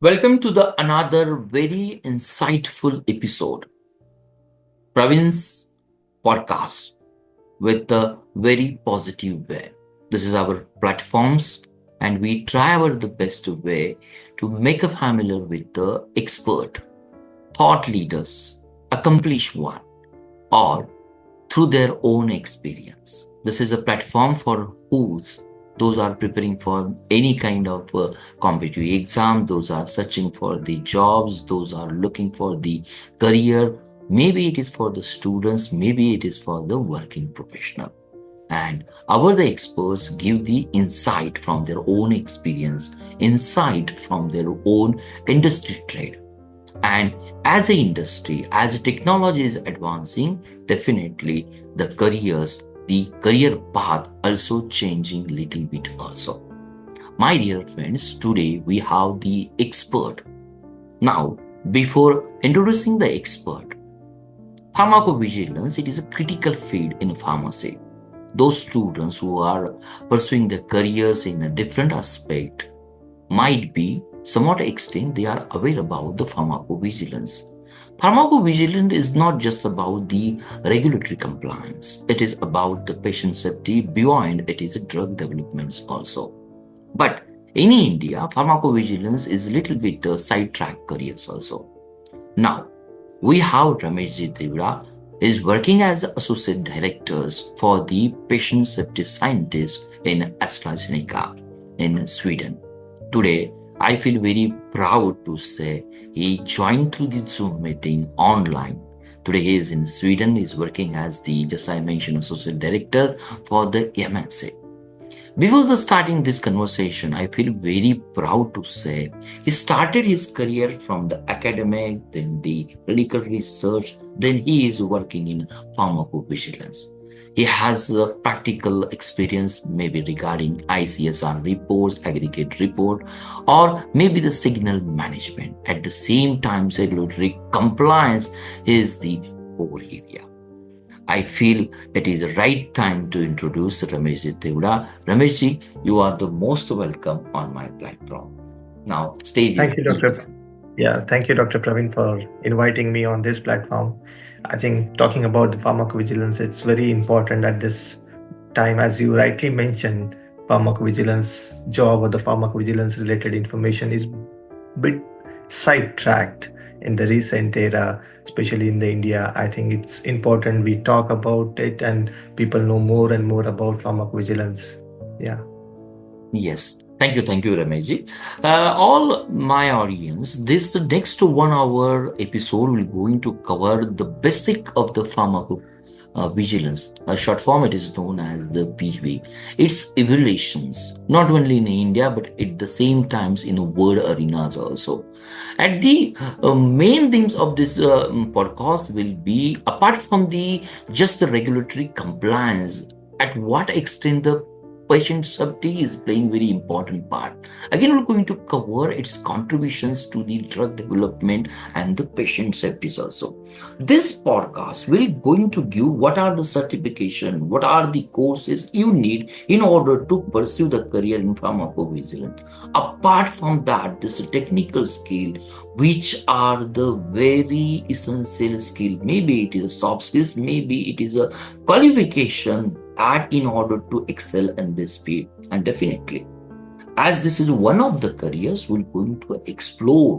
Welcome to the another very insightful episode, Pravin's podcast with a very positive way. This is our platforms, and we try our the best way to make a familiar with the expert, thought leaders, accomplished one, or through their own experience. This is a platform for whose those are preparing for any kind of competitive exam, those are searching for the jobs, those are looking for the career. Maybe it is for the students, maybe it is for the working professional. And our the experts give the insight from their own experience, insight from their own industry trade. And as a industry, as technology is advancing, definitely the career path also changing little bit also. My dear friends, today we have the expert. Now, before introducing the expert, pharmacovigilance, it is a critical field in pharmacy. Those students who are pursuing their careers in a different aspect might be somewhat extent they are aware about the pharmacovigilance. Pharmacovigilance is not just about the regulatory compliance, it is about the patient safety beyond it is drug developments also. But in India, pharmacovigilance is a little bit sidetrack careers also. Now, we have Ramesh Deoda is working as associate directors for the patient safety scientist in AstraZeneca in Sweden. Today, I feel very proud to say he joined through the Zoom meeting online. Today he is in Sweden, he is working as the, just I mentioned, associate director for the MNC. Before the starting this conversation, I feel very proud to say he started his career from the academic, then the clinical research, then he is working in pharmacovigilance. He has a practical experience maybe regarding ICSR reports, aggregate report, or maybe the signal management. At the same time, regulatory compliance is the core area. I feel it is the right time to introduce Ramesh Deoda. Ramesh, you are the most welcome on my platform. Now, stage Thank is you, yours. Thank you, Dr. Pravin, for inviting me on this platform. I think talking about the pharmacovigilance, it's very important at this time, as you rightly mentioned. Pharmacovigilance job or the pharmacovigilance related information is bit sidetracked in the recent era, especially in the India. I think it's important we talk about it and people know more and more about pharmacovigilance. Yeah. Yes. Thank you, Rameshji. All my audience, this the next 1 hour episode will going to cover the basic of the pharmacovigilance. A short form it is known as the PV. Its evaluations, not only in India but at the same times in the world arenas also. At the main themes of this podcast will be apart from the just the regulatory compliance, at what extent the patient safety is playing very important part. Again, we're going to cover its contributions to the drug development and the patient safety also. This podcast will going to give what are the certification, what are the courses you need in order to pursue the career in pharmacovigilance. Apart from that, this technical skill, which are the very essential skill. Maybe it is a soft skills, maybe it is a qualification add in order to excel in this field. And definitely, as this is one of the careers, we're going to explore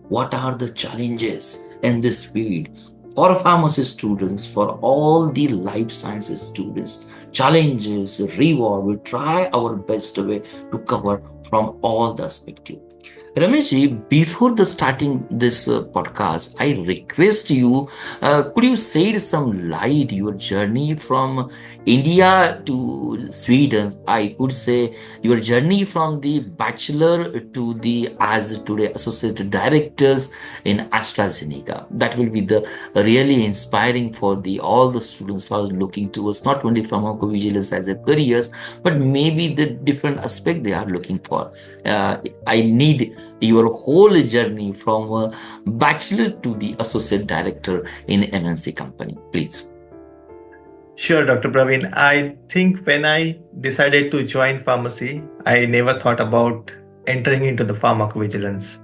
what are the challenges in this field for pharmacy students, for all the life sciences students. Challenges, reward, we try our best way to cover from all the perspective. Rameshji, before the starting this podcast, I request you, could you say some light your journey from India to Sweden? I could say your journey from the bachelor to the as today associate directors in AstraZeneca. That will be the really inspiring for the all the students who are looking towards not only pharmacovigilance as a careers, but maybe the different aspect they are looking for. I need your whole journey from bachelor to the associate director in MNC company, please. Sure, Dr. Praveen. I think when I decided to join pharmacy, I never thought about entering into the pharmacovigilance.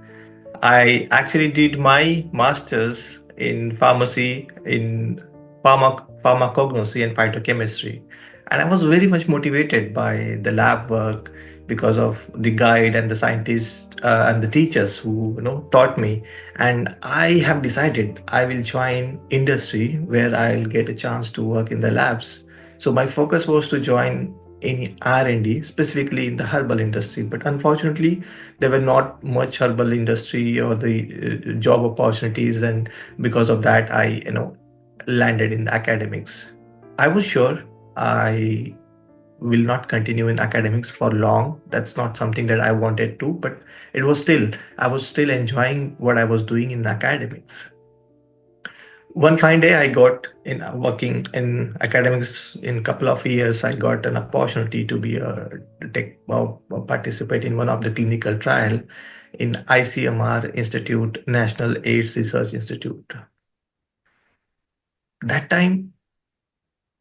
I actually did my master's in pharmacy in pharmacognosy and phytochemistry. And I was very much motivated by the lab work because of the guide and the scientists and the teachers who taught me. And I have decided I will join industry where I'll get a chance to work in the labs. So my focus was to join in R&D, specifically in the herbal industry. But unfortunately, there were not much herbal industry or the job opportunities, and because of that I landed in academics. I was sure I will not continue in academics for long. That's not something that I wanted to, but I was still enjoying what I was doing in academics. One fine day, I got in working in academics in a couple of years. I got an opportunity to be a tech participate in one of the clinical trial in ICMR Institute, National AIDS Research Institute. That time,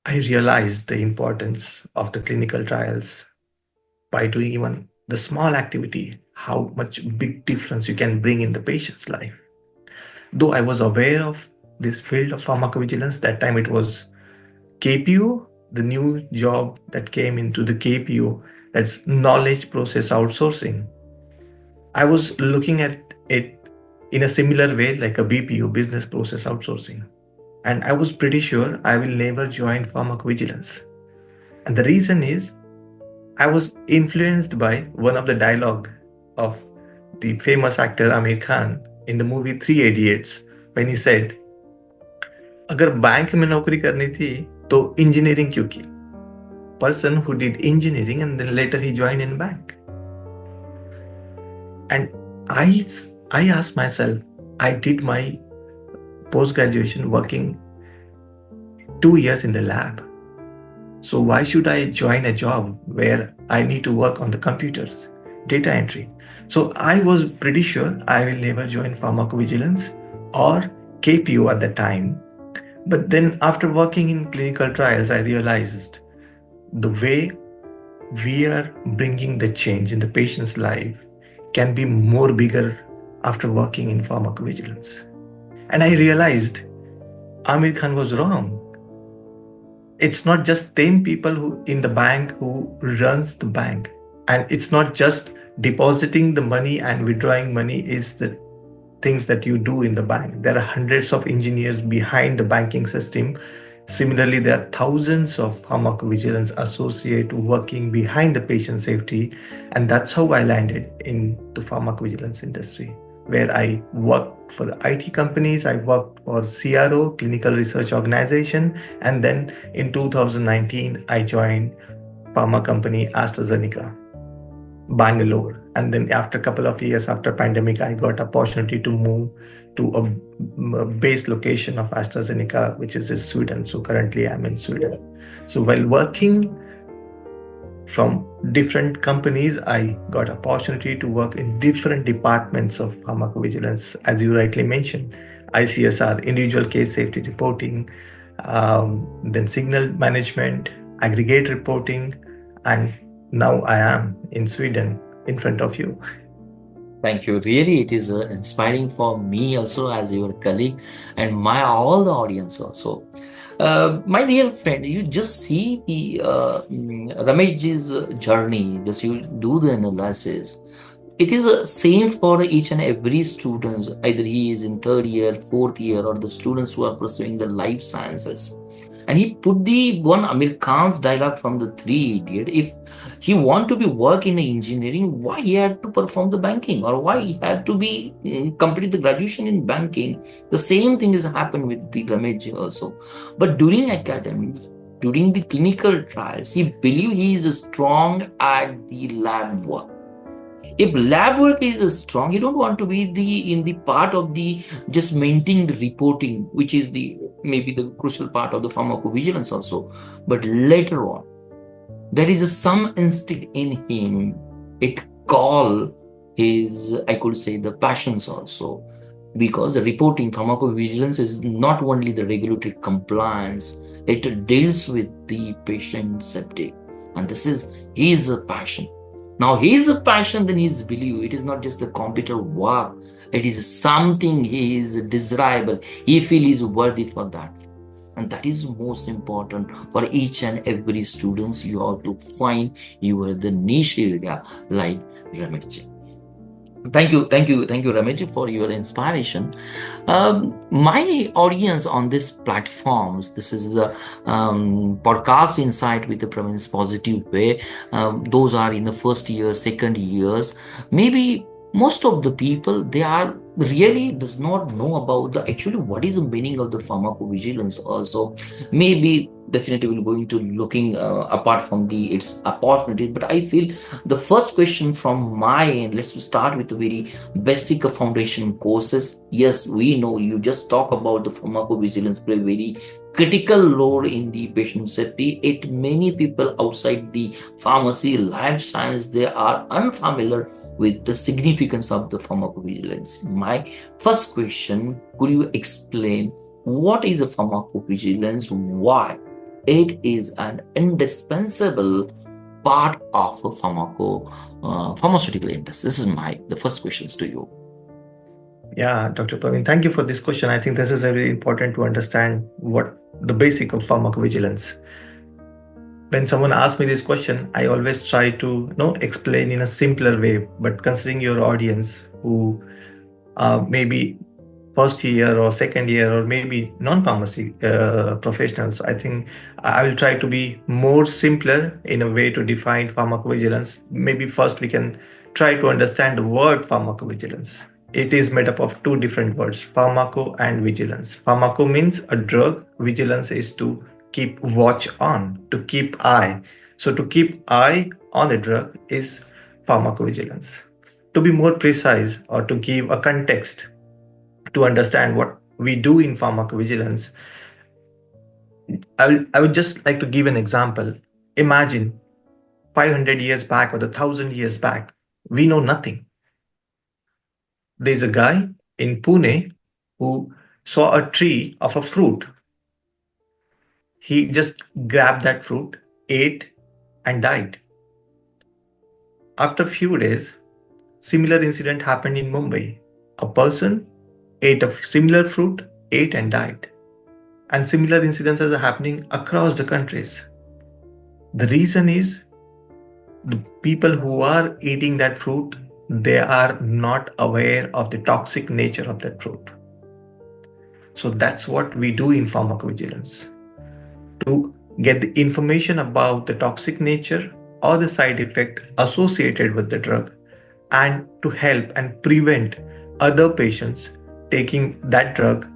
I realized the importance of the clinical trials by doing even the small activity, how much big difference you can bring in the patient's life. Though I was aware of this field of pharmacovigilance, that time it was KPO, the new job that came into the KPO, that's knowledge process outsourcing. I was looking at it in a similar way like a BPO, business process outsourcing. And I was pretty sure I will never join pharmacovigilance. And the reason is I was influenced by one of the dialogue of the famous actor Amir Khan in the movie Three Idiots when he said, अगर bank में नौकरी करनी थी तो engineering क्यों की? Person who did engineering and then later he joined in bank. And I asked myself, I did my post graduation working 2 years in the lab. So why should I join a job where I need to work on the computers, data entry? So I was pretty sure I will never join pharmacovigilance or KPO at the time. But then after working in clinical trials, I realized the way we are bringing the change in the patient's life can be more bigger after working in pharmacovigilance. And I realized Amir Khan was wrong. It's not just 10 people who in the bank who runs the bank. And it's not just depositing the money and withdrawing money is the things that you do in the bank. There are hundreds of engineers behind the banking system. Similarly, there are thousands of pharmacovigilance associate working behind the patient safety. And that's how I landed in the pharmacovigilance industry, where I worked for the IT companies, I worked for CRO, Clinical Research Organization, and then in 2019, I joined pharma company AstraZeneca, Bangalore. And then after a couple of years after pandemic, I got opportunity to move to a base location of AstraZeneca, which is in Sweden. So currently I'm in Sweden. So while working from different companies, I got opportunity to work in different departments of pharmacovigilance, as you rightly mentioned, ICSR, individual case safety reporting, then signal management, aggregate reporting, and now I am in Sweden in front of you. Thank you. Really, it is inspiring for me also as your colleague and my all the audience also. My dear friend, you just see the Ramesh's journey. Just you do the analysis. It is same for each and every student. Either he is in third year, fourth year, or the students who are pursuing the life sciences. And he put the one Amir Khan's dialogue from the Three Idiot. If he want to be work in engineering, why he had to perform the banking, or why he had to be complete the graduation in banking? The same thing has happened with the Ramesh also. But during academics, during the clinical trials, he believe he is strong at the lab work. If lab work is strong, you don't want to be in the part of the just maintaining the reporting, which is the maybe the crucial part of the pharmacovigilance also. But later on, there is some instinct in him. It call his, I could say, the passions also, because the reporting pharmacovigilance is not only the regulatory compliance, it deals with the patient safety, and this is his passion. Now his passion, then his belief, it is not just the computer work. It is something he is desirable. He feel is worthy for that. And that is most important for each and every students. You have to find your the niche area like Ramesh. Thank you, Ramesh, for your inspiration. My audience on this platforms, this is the podcast insight with the Pravin's positive way. Those are in the first year, second years. Maybe most of the people they are really does not know about the actually what is the meaning of the pharmacovigilance. Also, maybe definitely will going to looking apart from the its opportunity. But I feel the first question from my end, let's start with the very basic foundation courses. Yes, we know you just talk about the pharmacovigilance play very critical role in the patient safety. It many people outside the pharmacy, life science, they are unfamiliar with the significance of the pharmacovigilance. My first question, could you explain what is a pharmacovigilance? Why it is an indispensable part of a pharmaceutical industry? This is my the first questions to you. Yeah, Dr. Pravin, thank you for this question. I think this is very important to understand what the basic of pharmacovigilance. When someone asks me this question, I always try to explain in a simpler way. But considering your audience who maybe first year or second year or maybe non-pharmacy professionals, I think I will try to be more simpler in a way to define pharmacovigilance. Maybe first we can try to understand the word pharmacovigilance. It is made up of two different words, pharmaco and vigilance. Pharmaco means a drug, vigilance is to keep watch on, to keep eye. So to keep eye on the drug is pharmacovigilance. To be more precise or to give a context to understand what we do in pharmacovigilance, I would just like to give an example. Imagine 500 years back or the 1,000 years back, we know nothing. There's a guy in Pune who saw a tree of a fruit. He just grabbed that fruit, ate, and died. After a few days, similar incident happened in Mumbai. A person ate a similar fruit, ate and died. And similar incidences are happening across the countries. The reason is the people who are eating that fruit, they are not aware of the toxic nature of that fruit. So that's what we do in pharmacovigilance, to get the information about the toxic nature or the side effect associated with the drug, and to help and prevent other patients taking that drug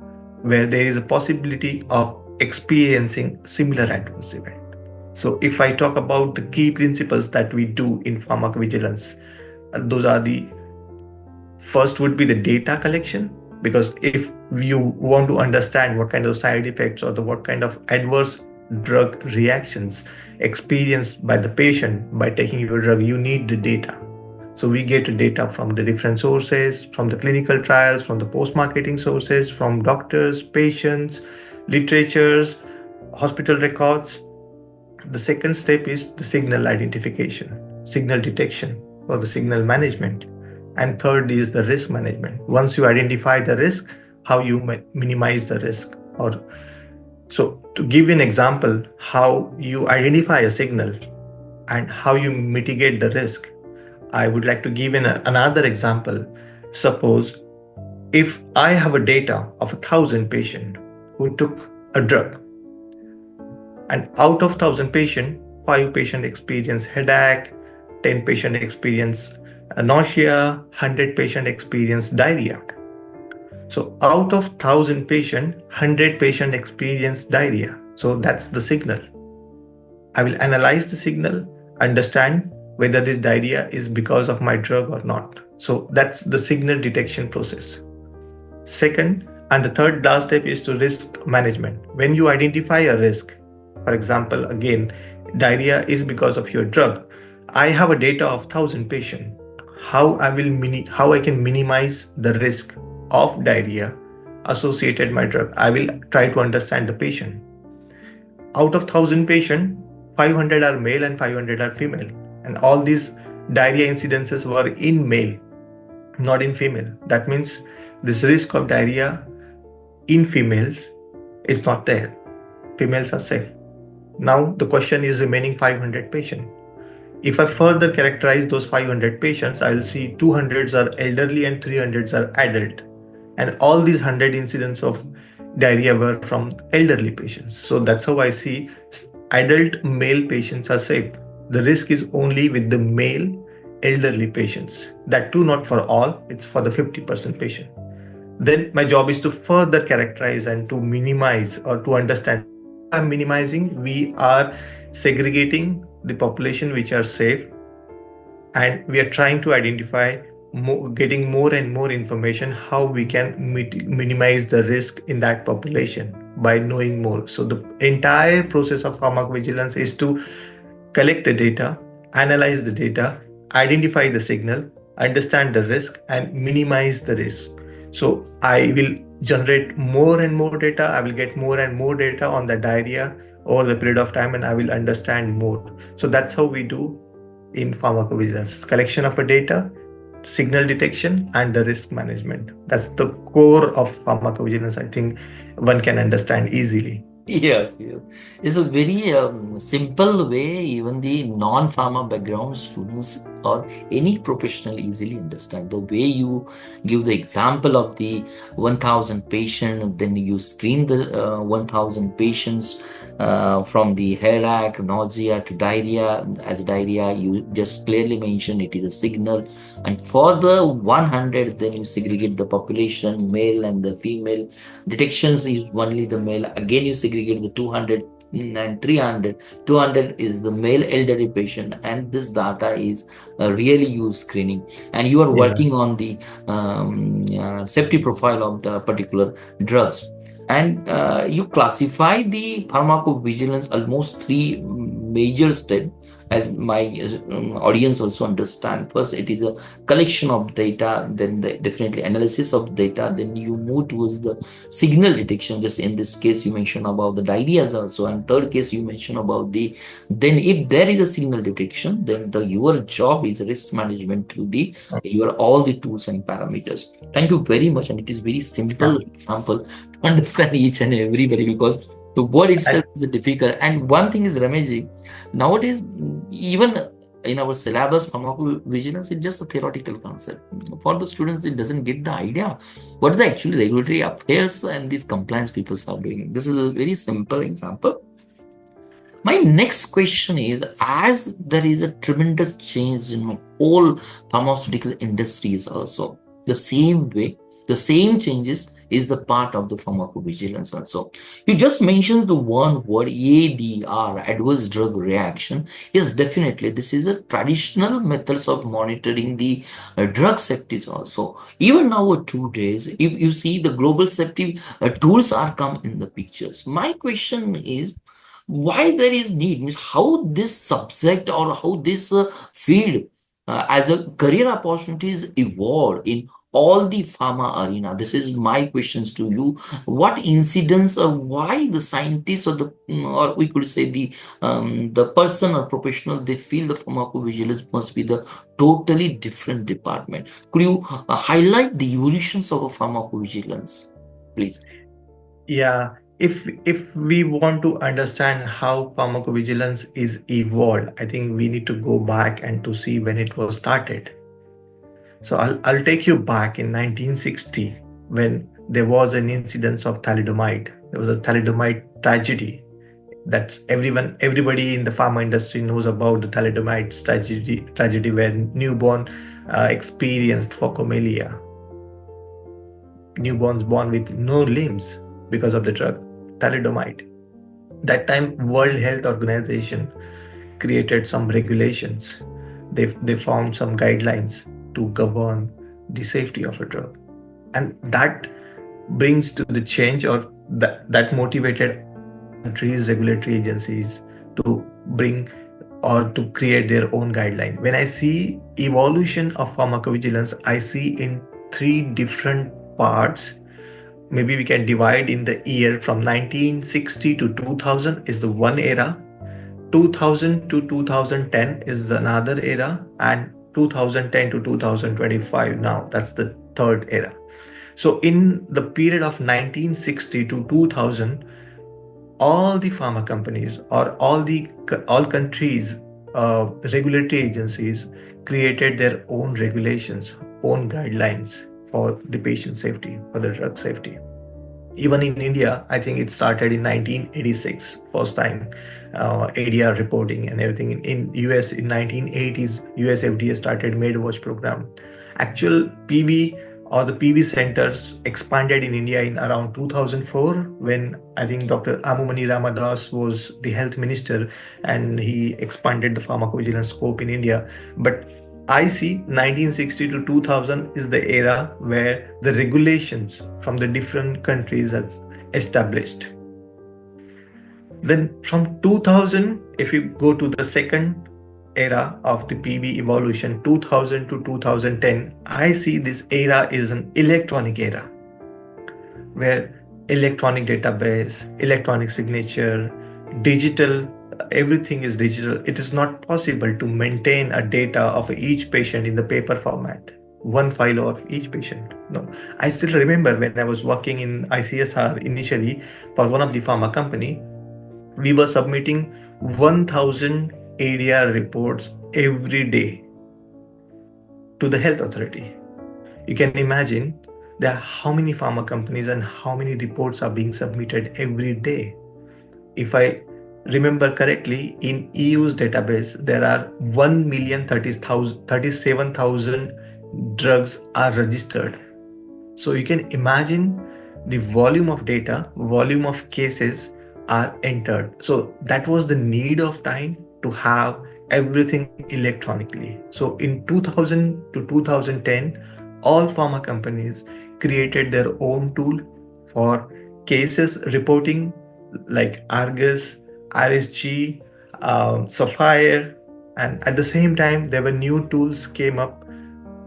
where there is a possibility of experiencing similar adverse event. So if I talk about the key principles that we do in pharmacovigilance, those are the first would be the data collection, because if you want to understand what kind of side effects or the what kind of adverse drug reactions experienced by the patient by taking your drug, you need the data. So we get data from the different sources, from the clinical trials, from the post-marketing sources, from doctors, patients, literatures, hospital records. The second step is the signal identification, signal detection, or the signal management. And third is the risk management. Once you identify the risk, how you minimize the risk. Or so to give you an example, how you identify a signal and how you mitigate the risk, I would like to give another example. Suppose if I have a data of 1,000 patients who took a drug, and out of 1,000 patients, 5 patients experience headache, 10 patients experience nausea, 100 patients experience diarrhea. So out of 1,000 patients, 100 patients experience diarrhea. So that's the signal. I will analyze the signal, understand whether this diarrhea is because of my drug or not. So that's the signal detection process. Second, and the third last step is to risk management. When you identify a risk, for example, again, diarrhea is because of your drug. I have a data of 1,000 patients. How I can minimize the risk of diarrhea associated my drug? I will try to understand the patient. Out of 1,000 patients, 500 are male and 500 are female, and all these diarrhea incidences were in male, not in female. That means this risk of diarrhea in females is not there. Females are safe. Now the question is remaining 500 patients. If I further characterize those 500 patients, I will see 200s are elderly and 300s are adult. And all these 100 incidents of diarrhea were from elderly patients. So that's how I see adult male patients are safe. The risk is only with the male elderly patients. That too, not for all, it's for the 50% patient. Then my job is to further characterize and to minimize or to understand how I'm minimizing. We are segregating the population which are safe, and we are trying to identify getting more and more information how we can minimize the risk in that population by knowing more. So the entire process of pharmacovigilance is to collect the data, analyze the data, identify the signal, understand the risk, and minimize the risk. So I will generate more and more data. I will get more and more data on the diarrhea over the period of time, and I will understand more. So that's how we do in pharmacovigilance: collection of a data, signal detection, and the risk management. That's the core of pharmacovigilance. I think one can understand easily. Yes, yes. It's a very simple way even the non-pharma background students or any professional easily understand. The way you give the example of the 1000 patient, then you screen the 1000 patients from the headache, nausea to diarrhea. As diarrhea, you just clearly mention it is a signal. And for the 100, then you segregate the population, male and the female. Detections is only the male. Again, you segregate the 200 and 300. 200 is the male elderly patient, and this data is really used screening. And you are Yeah. working on the safety profile of the particular drugs. And you classify the pharmacovigilance almost three major steps, as my audience also understand. First, it is a collection of data, then the definitely analysis of data, then you move towards the signal detection. Just in this case you mentioned about the diarrheas also, and third case you mentioned about the, then if there is a signal detection, then the your job is risk management through the your all the tools and parameters. Thank you very much, and it is very simple Yeah. example to understand each and everybody, because the word itself I, is difficult. And one thing is, Ramesh, nowadays even in our syllabus, pharmacovigilance is just a theoretical concept. For the students, it doesn't get the idea what the actually regulatory affairs and these compliance people are doing. This is a very simple example. My next question is, as there is a tremendous change in whole pharmaceutical industries also, the same way, the same changes is the part of the pharmacovigilance also. You just mentioned the one word ADR, adverse drug reaction. Yes, definitely. This is a traditional methods of monitoring the drug safety also. Even nowadays, if you see the global safety tools are come in the pictures. My question is, why there is need, means how this subject or how this field as a career opportunities evolved in all the pharma arena. This is my questions to you. What incidents or why the scientists or the or we could say the person or professional, they feel the pharmacovigilance must be the totally different department? Could you highlight the evolutions of a pharmacovigilance, please? yeah. If we want to understand how pharmacovigilance is evolved, I think we need to go back and to see when it was started. So I'll take you back in 1960 when there was an incidence of thalidomide. There was a thalidomide tragedy. That's everybody in the pharma industry knows about the thalidomide tragedy where newborn experienced phocomelia, newborns born with no limbs because of the drug thalidomide. That time World Health Organization created some regulations. They found some guidelines to govern the safety of a drug, and that brings to the change, or that motivated countries regulatory agencies to bring or to create their own guideline. When I see evolution of pharmacovigilance, I see in three different parts. Maybe we can divide in the year from 1960 to 2000 is the one era, 2000 to 2010 is another era, and 2010 to 2025. Now that's the third era. So in the period of 1960 to 2000, all the pharma companies or all countries, regulatory agencies created their own regulations, own guidelines for the patient safety, for the drug safety. Even in India, I think it started in 1986, first time ADR reporting and everything. In US in 1980s, US FDA started MedWatch program. Actual PV or the PV centers expanded in India in around 2004, when I think Dr. Amumani Ramadas was the health minister, and he expanded the pharmacovigilance scope in India. But I see 1960 to 2000 is the era where the regulations from the different countries has established. Then from 2000, if you go to the second era of the PB evolution, 2000 to 2010, I see this era is an electronic era where electronic database, electronic signature, digital, everything is digital. It is not possible to maintain a data of each patient in the paper format, one file of each patient. No, I still remember when I was working in ICSR initially for one of the pharma company, we were submitting 1000 ADR reports every day to the health authority. You can imagine there are how many pharma companies and how many reports are being submitted every day. If I remember correctly, in EU's database, there are 1,037,000 drugs are registered. So you can imagine the volume of data, volume of cases are entered. So that was the need of time to have everything electronically. So in 2000 to 2010, all pharma companies created their own tool for cases reporting, like Argus, RSG, Sapphire, and at the same time there were new tools came up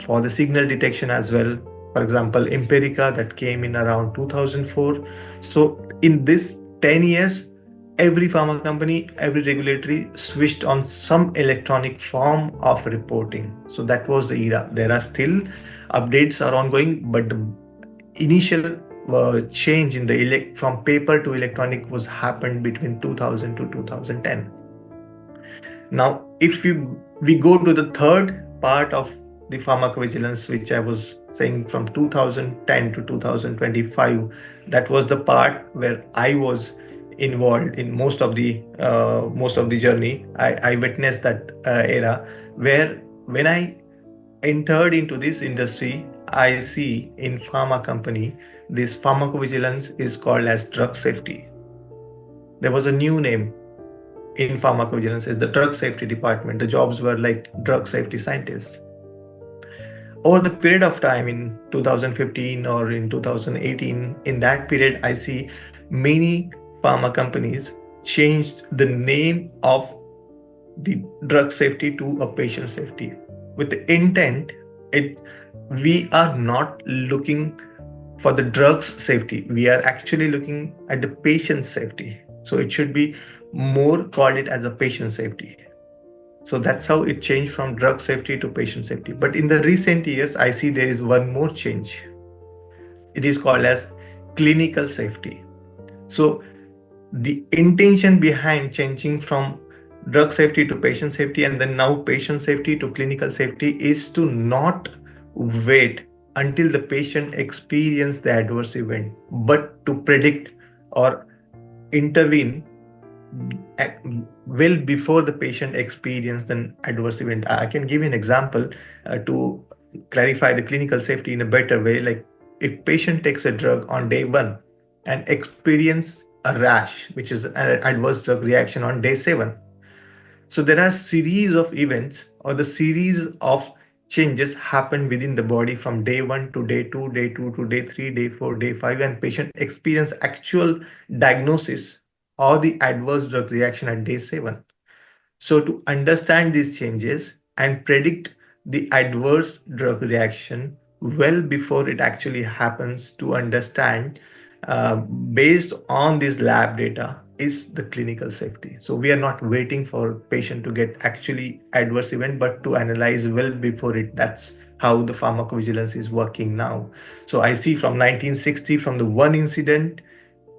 for the signal detection as well. For example, Empirica that came in around 2004. So in this 10 years, every pharma company, every regulatory switched on some electronic form of reporting. So that was the era. There are still updates are ongoing, but the initial change in the from paper to electronic was happened between 2000 to 2010. Now, if we go to the third part of the pharmacovigilance, which I was saying from 2010 to 2025, that was the part where I was involved in most of the journey. I witnessed that era where when I entered into this industry, I see in pharma company this pharmacovigilance is called as drug safety. There was a new name in pharmacovigilance is the drug safety department. The jobs were like drug safety scientists. Over the period of time in 2015 or in 2018, in that period, I see many pharma companies changed the name of the drug safety to a patient safety with the intent it we are not looking for the drugs safety, we are actually looking at the patient safety. So it should be more called it as a patient safety. So that's how it changed from drug safety to patient safety. But in the recent years, I see there is one more change. It is called as clinical safety. So the intention behind changing from drug safety to patient safety and then now patient safety to clinical safety is to not wait until the patient experience the adverse event, but to predict or intervene well before the patient experienced an adverse event. I can give you an example to clarify the clinical safety in a better way. Like if patient takes a drug on day one and experience a rash, which is an adverse drug reaction on day seven. So there are series of events or the series of changes happen within the body from day one to day two to day three, day four, day five, and patient experience actual diagnosis or the adverse drug reaction at day seven. So to understand these changes and predict the adverse drug reaction well before it actually happens, to understand based on this lab data, is the clinical safety. So we are not waiting for patient to get actually adverse event, but to analyze well before it. That's how the pharmacovigilance is working now. So I see from 1960, from the one incident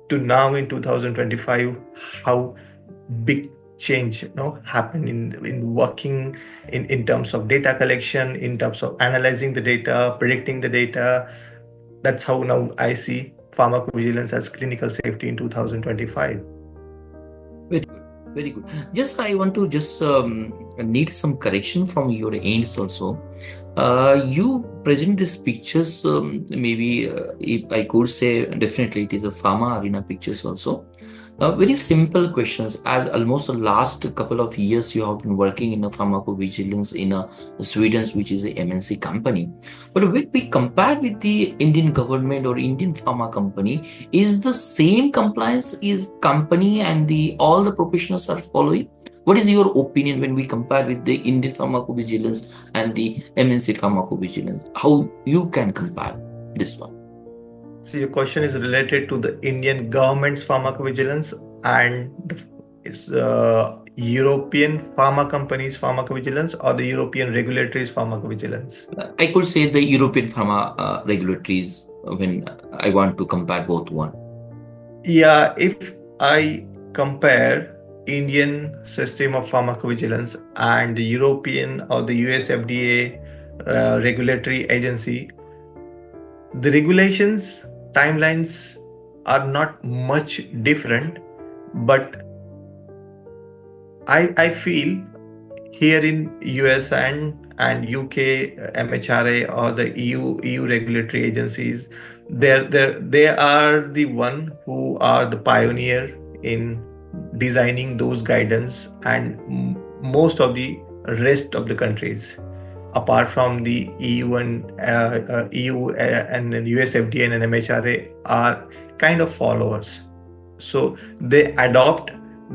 to now in 2025, how big change happened in working in terms of data collection, in terms of analyzing the data, predicting the data. That's how now I see pharmacovigilance as clinical safety in 2025. Very good, very good. Just I want to just need some correction from your ends also. You present these pictures, maybe if I could say definitely it is a pharma arena pictures also. Very simple questions. As almost the last couple of years, you have been working in a pharmacovigilance in a Sweden, which is a MNC company. But when we compare with the Indian government or Indian pharma company, is the same compliance is company and the all the professionals are following? What is your opinion when we compare with the Indian pharmacovigilance and the MNC pharmacovigilance? How you can compare this one? So your question is related to the Indian government's pharmacovigilance and is European pharma companies pharmacovigilance or the European regulatory's pharmacovigilance? I could say the European pharma regulatories when I want to compare both one. Yeah, if I compare Indian system of pharmacovigilance and the European or the US FDA regulatory agency, the regulations timelines are not much different, but I feel here in US and UK MHRA or the EU regulatory agencies, they are the one who are the pioneer in designing those guidance, and most of the rest of the countries apart from the EU and then US FDA and MHRA are kind of followers. So they adopt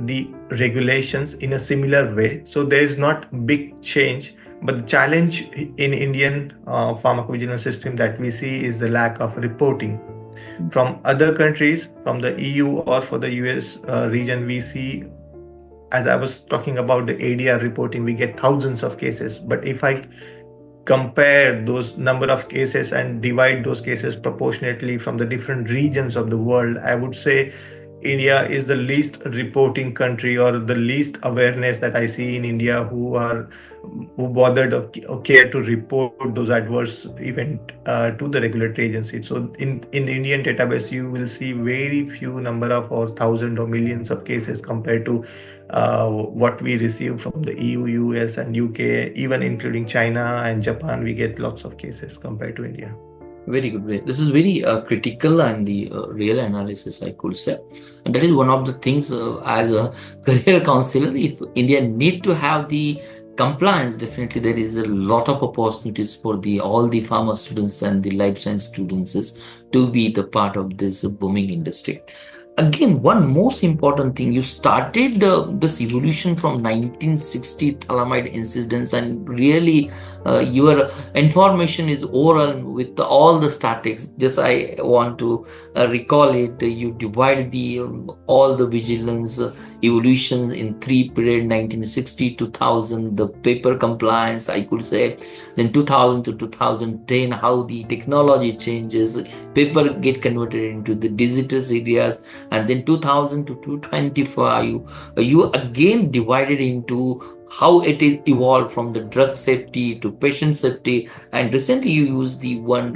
the regulations in a similar way. So there is not big change. But the challenge in Indian pharmacovigilance system that we see is the lack of reporting. From other countries, from the EU or for the US region, we see, as I was talking about the ADR reporting, we get thousands of cases. But if I compare those number of cases and divide those cases proportionately from the different regions of the world, I would say India is the least reporting country or the least awareness that I see in India who bothered or care to report those adverse event to the regulatory agency. So in the Indian database, you will see very few number of or thousand or millions of cases compared to what we receive from the EU, US, and UK, even including China and Japan. We get lots of cases compared to India. Very good. This is very critical and the real analysis, I could say. And that is one of the things as a career counselor, if India need to have the compliance, definitely there is a lot of opportunities for the all the pharma students and the life science students is to be the part of this booming industry. Again, one most important thing, you started this evolution from 1960 thalamide incidents, and really your information is oral with all the statics. Just I want to recall it. You divide the all the vigilance evolutions in three period: 1960 2000, the paper compliance, I could say, then 2000 to 2010, how the technology changes, paper get converted into the digital areas, and then 2000 to 225 you again divided into how it is evolved from the drug safety to patient safety, and recently you use the one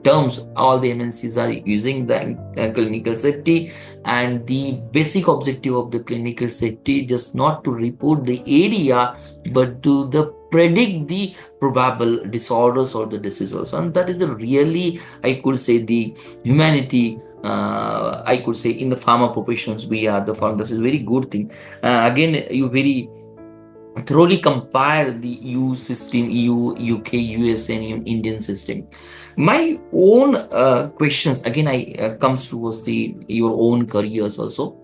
terms all the MNCs are using the clinical safety, and the basic objective of the clinical safety just not to report the area but to the predict the probable disorders or the diseases, and that is the really, I could say, the humanity. I could say in the pharma professions we are the pharma. This is very good thing. Again, you very thoroughly compare the EU system, EU, UK, US, and Indian system. My own questions again, I comes towards the your own careers also.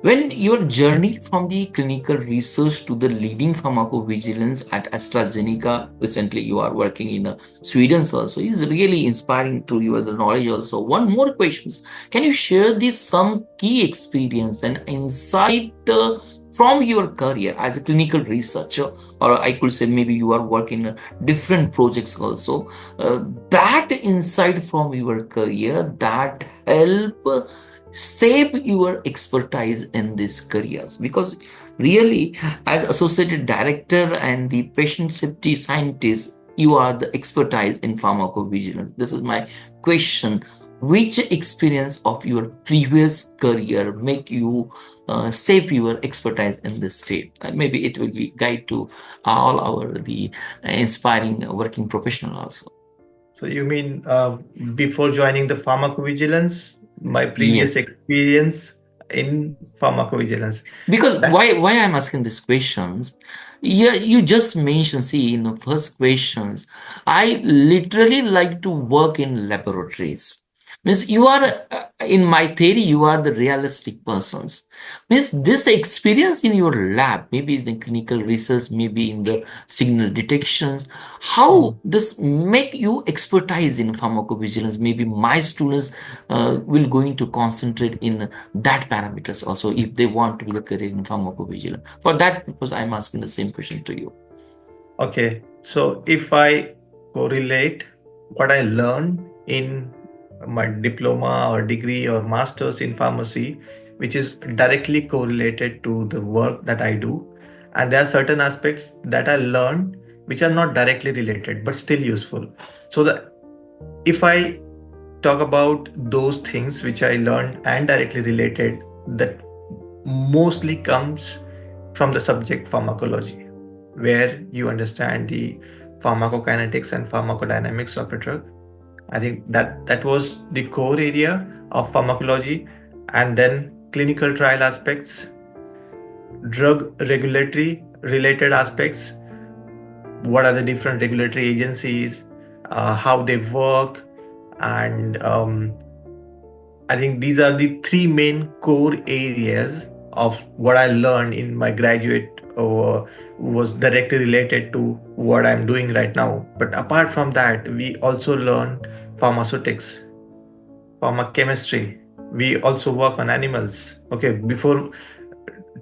When your journey from the clinical research to the leading pharmacovigilance at AstraZeneca, recently you are working in Sweden also, is really inspiring to your the knowledge also. One more questions. Can you share this some key experience and insight from your career as a clinical researcher, or I could say maybe you are working in different projects also. That insight from your career that help save your expertise in these careers, because really as associated director and the patient safety scientist, you are the expertise in pharmacovigilance. This is my question: which experience of your previous career make you save your expertise in this field? Maybe it will be guide to all our the inspiring working professional also. So you mean before joining the pharmacovigilance, my previous Yes. experience in pharmacovigilance? Because That why I'm asking these questions? Yeah, you just mentioned, see, in the first questions, I literally like to work in laboratories. Means you are, in my theory, you are the realistic persons. Means this experience in your lab, maybe in the clinical research, maybe in the signal detections, how mm, this make you expertise in pharmacovigilance? Maybe my students will going to concentrate in that parameters also if they want to be a career in pharmacovigilance. For that purpose, I'm asking the same question to you. okay. So if I correlate what I learned in my diploma or degree or master's in pharmacy, which is directly correlated to the work that I do, and there are certain aspects that I learned which are not directly related but still useful. So the if I talk about those things which I learned and directly related, that mostly comes from the subject pharmacology, where you understand the pharmacokinetics and pharmacodynamics of a drug. I think that was the core area of pharmacology, and then clinical trial aspects, drug regulatory related aspects, what are the different regulatory agencies, how they work, and I think these are the three main core areas of what I learned in my graduate was directly related to what I'm doing right now. But apart from that, we also learn pharmaceutics, pharmacochemistry. We also work on animals. Okay, before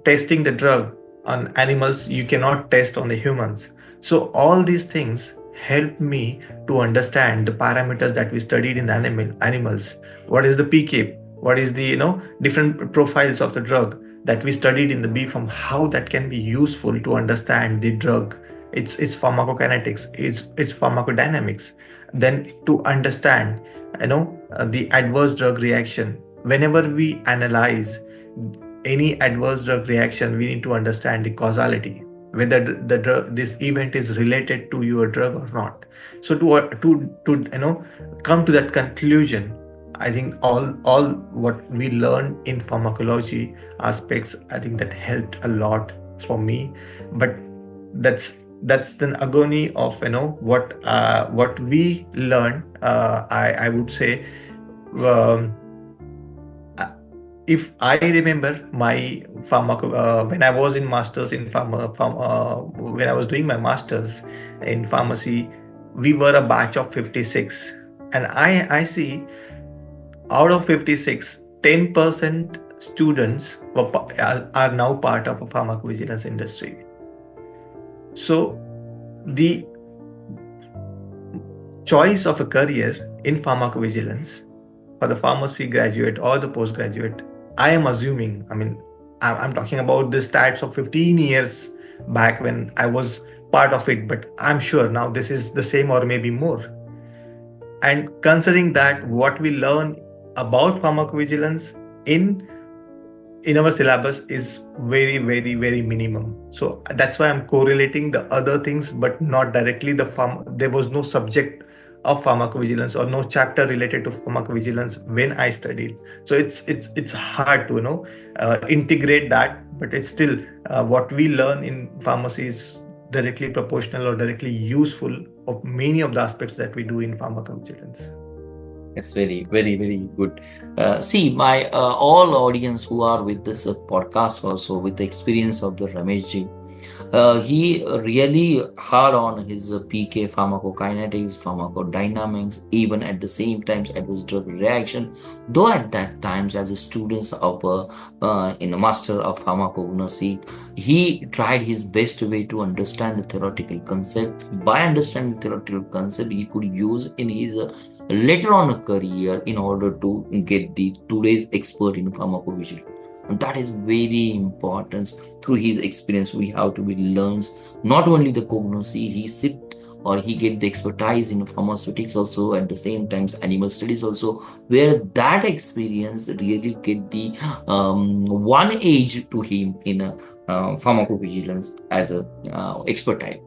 testing the drug on animals, you cannot test on the humans. So all these things help me to understand the parameters that we studied in the animals. What is the PK? What is the different profiles of the drug that we studied in the BPharm? How that can be useful to understand the drug, its pharmacokinetics, its pharmacodynamics. Then to understand, the adverse drug reaction. Whenever we analyze any adverse drug reaction, we need to understand the causality, whether the drug, this event is related to your drug or not. So to come to that conclusion, I think all what we learn in pharmacology aspects, I think that helped a lot for me. But that's the agony of what we learn. I would say, um, uh, if I remember my when I was in masters in when I was doing my masters in pharmacy, we were a batch of 56, and I see out of 56, 10% students are now part of a pharmacovigilance industry. So the choice of a career in pharmacovigilance for the pharmacy graduate or the postgraduate, I am assuming, I mean, I'm talking about this stats of 15 years back when I was part of it, but I'm sure now this is the same or maybe more. And considering that what we learn about pharmacovigilance in in our syllabus is very minimum, so that's why I'm correlating the other things but not directly there was no subject of pharmacovigilance or no chapter related to pharmacovigilance when I studied. So it's hard to integrate that, but it's still what we learn in pharmacy is directly proportional or directly useful of many of the aspects that we do in pharmacovigilance. It's very, very, very good. See, my all audience who are with this podcast also with the experience of the Ramesh ji, he really hard on his PK, pharmacokinetics, pharmacodynamics, even at the same times adverse drug reaction. Though at that times, as a student of in a master of pharmacognosy, he tried his best way to understand the theoretical concept. By understanding theoretical concept, he could use in his later on a career in order to get the today's expert in pharmacovigilance. And that is very important. Through his experience we have to be learns not only the cognosy he sit or he get the expertise in pharmaceutics also at the same times animal studies also, where that experience really get the one age to him in a pharmacovigilance as a expertise.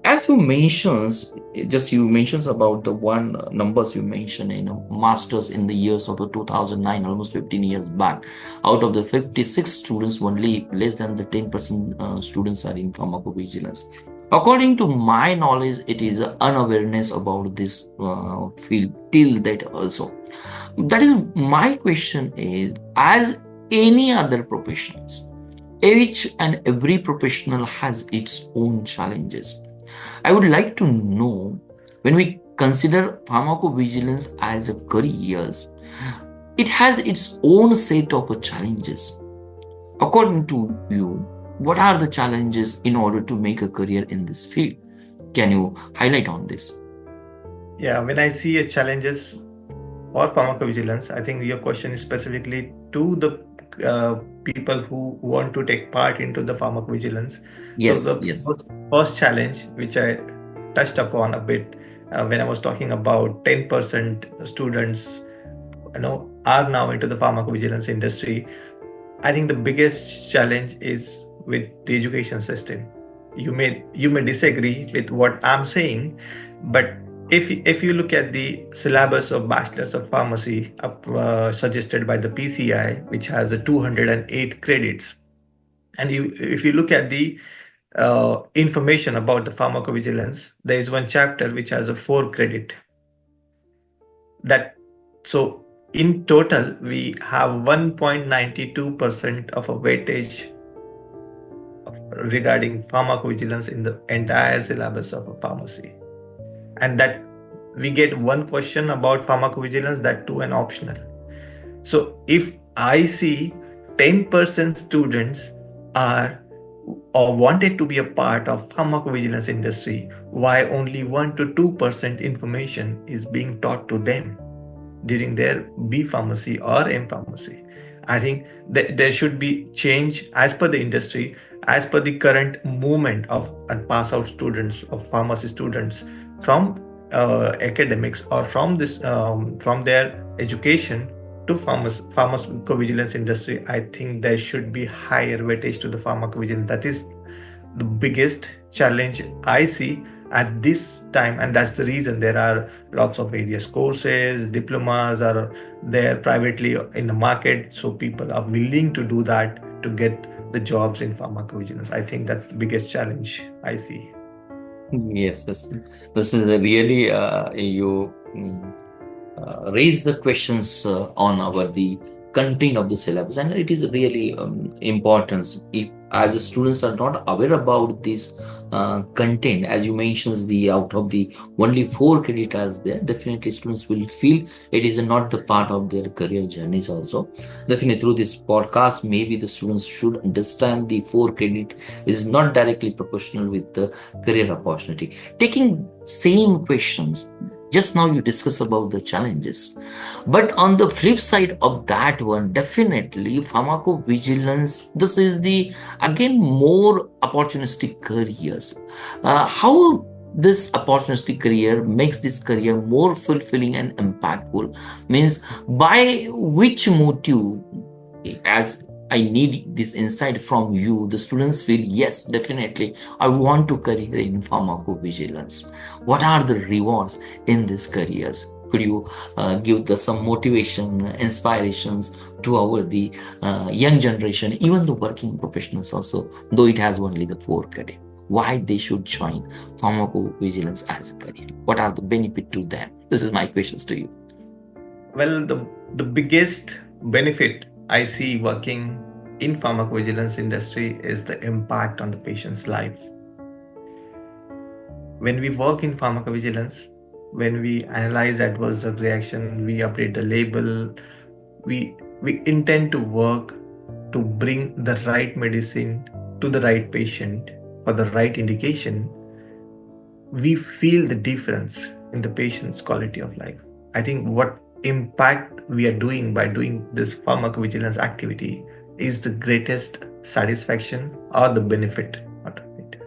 As you mentions, just you mentions about the one numbers you mentioned in masters in the years of the 2009, almost 15 years back. Out of the 56 students, only less than the 10% students are in pharmacovigilance. According to my knowledge, it is unawareness about this field till that also. That is my question is, as any other professions, each and every professional has its own challenges. I would like to know, when we consider pharmacovigilance as a career, it has its own set of challenges. According to you, what are the challenges in order to make a career in this field? Can you highlight on this? Yeah, when I see a challenges for pharmacovigilance, I think your question is specifically to the people who want to take part into the pharmacovigilance. So Yes, yes. first challenge, which I touched upon a bit when I was talking about 10% students, are now into the pharmacovigilance industry. I think the biggest challenge is with the education system. You may disagree with what I'm saying, but if you look at the syllabus of Bachelors of Pharmacy suggested by the PCI, which has a 208 credits, and if you look at the information about the pharmacovigilance, there is one chapter which has a 4 credit. That so in total we have 1.92% of a weightage regarding pharmacovigilance in the entire syllabus of a pharmacy, and that we get one question about pharmacovigilance, that too an optional. So if I see 10% students are or wanted to be a part of pharmacovigilance industry, why only 1 to 2% information is being taught to them during their B pharmacy or M pharmacy? I think that there should be change as per the industry, as per the current movement of and pass out students of pharmacy students from academics or from this from their education to pharmacovigilance industry. I think there should be higher weightage to the pharmacovigilance. That is the biggest challenge I see at this time, and that's the reason there are lots of various courses, diplomas are there privately in the market, so people are willing to do that to get the jobs in pharmacovigilance. I think that's the biggest challenge I see. Yes, yes. This is a really you raise the questions on our the content of the syllabus, and it is really important. If as the students are not aware about this content, as you mentioned, the out of the only 4 credits there, definitely students will feel it is not the part of their career journeys also. Definitely through this podcast, maybe the students should understand the 4 credit is not directly proportional with the career opportunity. Taking same questions, just now you discuss about the challenges, but on the flip side of that one, definitely pharmacovigilance, this is the again more opportunistic careers. How this opportunistic career makes this career more fulfilling and impactful, means by which motive, as I need this insight from you, the students feel yes, definitely I want to career in pharmacovigilance. What are the rewards in these careers? Could you give some motivation, inspirations to our the young generation, even the working professionals also, though it has only the 4 credit? Why they should join pharmacovigilance as a career? What are the benefit to them? This is my questions to you. Well, the biggest benefit I see working in pharmacovigilance industry is the impact on the patient's life. When we work in pharmacovigilance, when we analyze adverse drug reaction, we update the label, we we intend to work to bring the right medicine to the right patient for the right indication, we feel the difference in the patient's quality of life. I think what impact we are doing by doing this pharmacovigilance activity is the greatest satisfaction or the benefit out of it.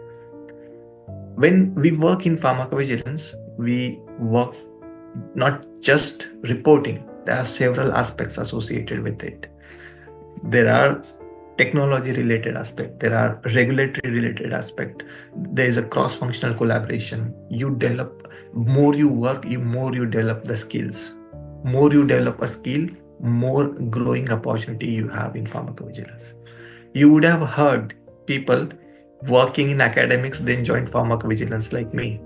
When we work in pharmacovigilance, we work not just reporting, there are several aspects associated with it. There are technology related aspect, there are regulatory related aspect, there is a cross functional collaboration. You develop, more you work, you more you develop the skills, more you develop a skill, more growing opportunity you have in pharmacovigilance. You would have heard people working in academics then joined pharmacovigilance like me.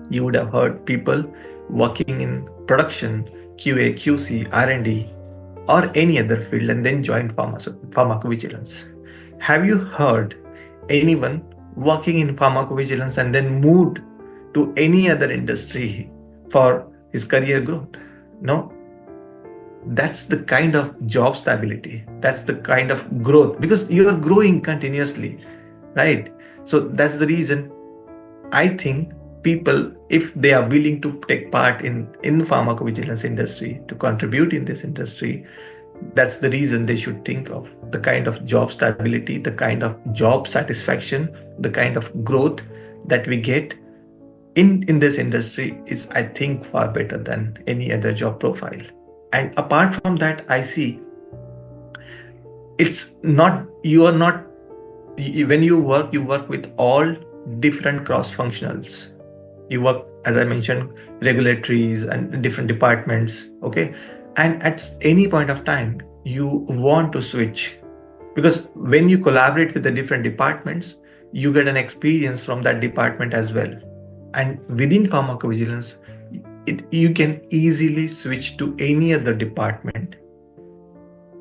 You would have heard people working in production, QA, QC, R&D, or any other field and then join pharmacovigilance. Have you heard anyone working in pharmacovigilance and then moved to any other industry for his career growth? No, that's the kind of job stability. That's the kind of growth because you are growing continuously, right? So that's the reason I think people, if they are willing to take part in pharmacovigilance industry to contribute in this industry, that's the reason they should think of the kind of job stability, the kind of job satisfaction, the kind of growth that we get in this industry is, I think, far better than any other job profile. And apart from that, I see it's not, you are not, when you work with all different cross functionals. You work, as I mentioned, regulatories and different departments, okay? And at any point of time you want to switch, because when you collaborate with the different departments, you get an experience from that department as well. And within pharmacovigilance, you can easily switch to any other department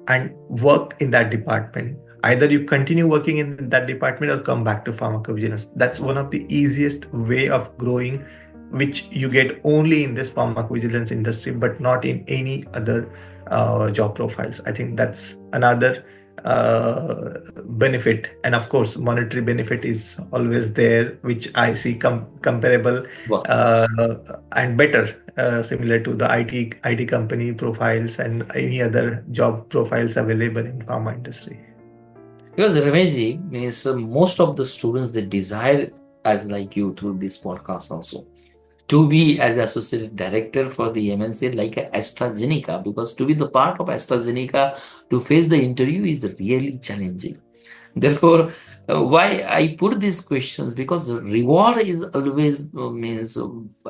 and work in that department. Either you continue working in that department or come back to pharmacovigilance. That's one of the easiest way of growing, which you get only in this pharmacovigilance industry but not in any other job profiles. I think that's another benefit. And of course monetary benefit is always there, which I see comparable Wow. uh, and better, similar to the IT company profiles and any other job profiles available in pharma industry. Because Ramesh means most of the students they desire as like you through this podcast also to be as associate director for the MNC like a AstraZeneca, because to be the part of AstraZeneca to face the interview is really challenging. Therefore, why I put these questions, because the reward is always means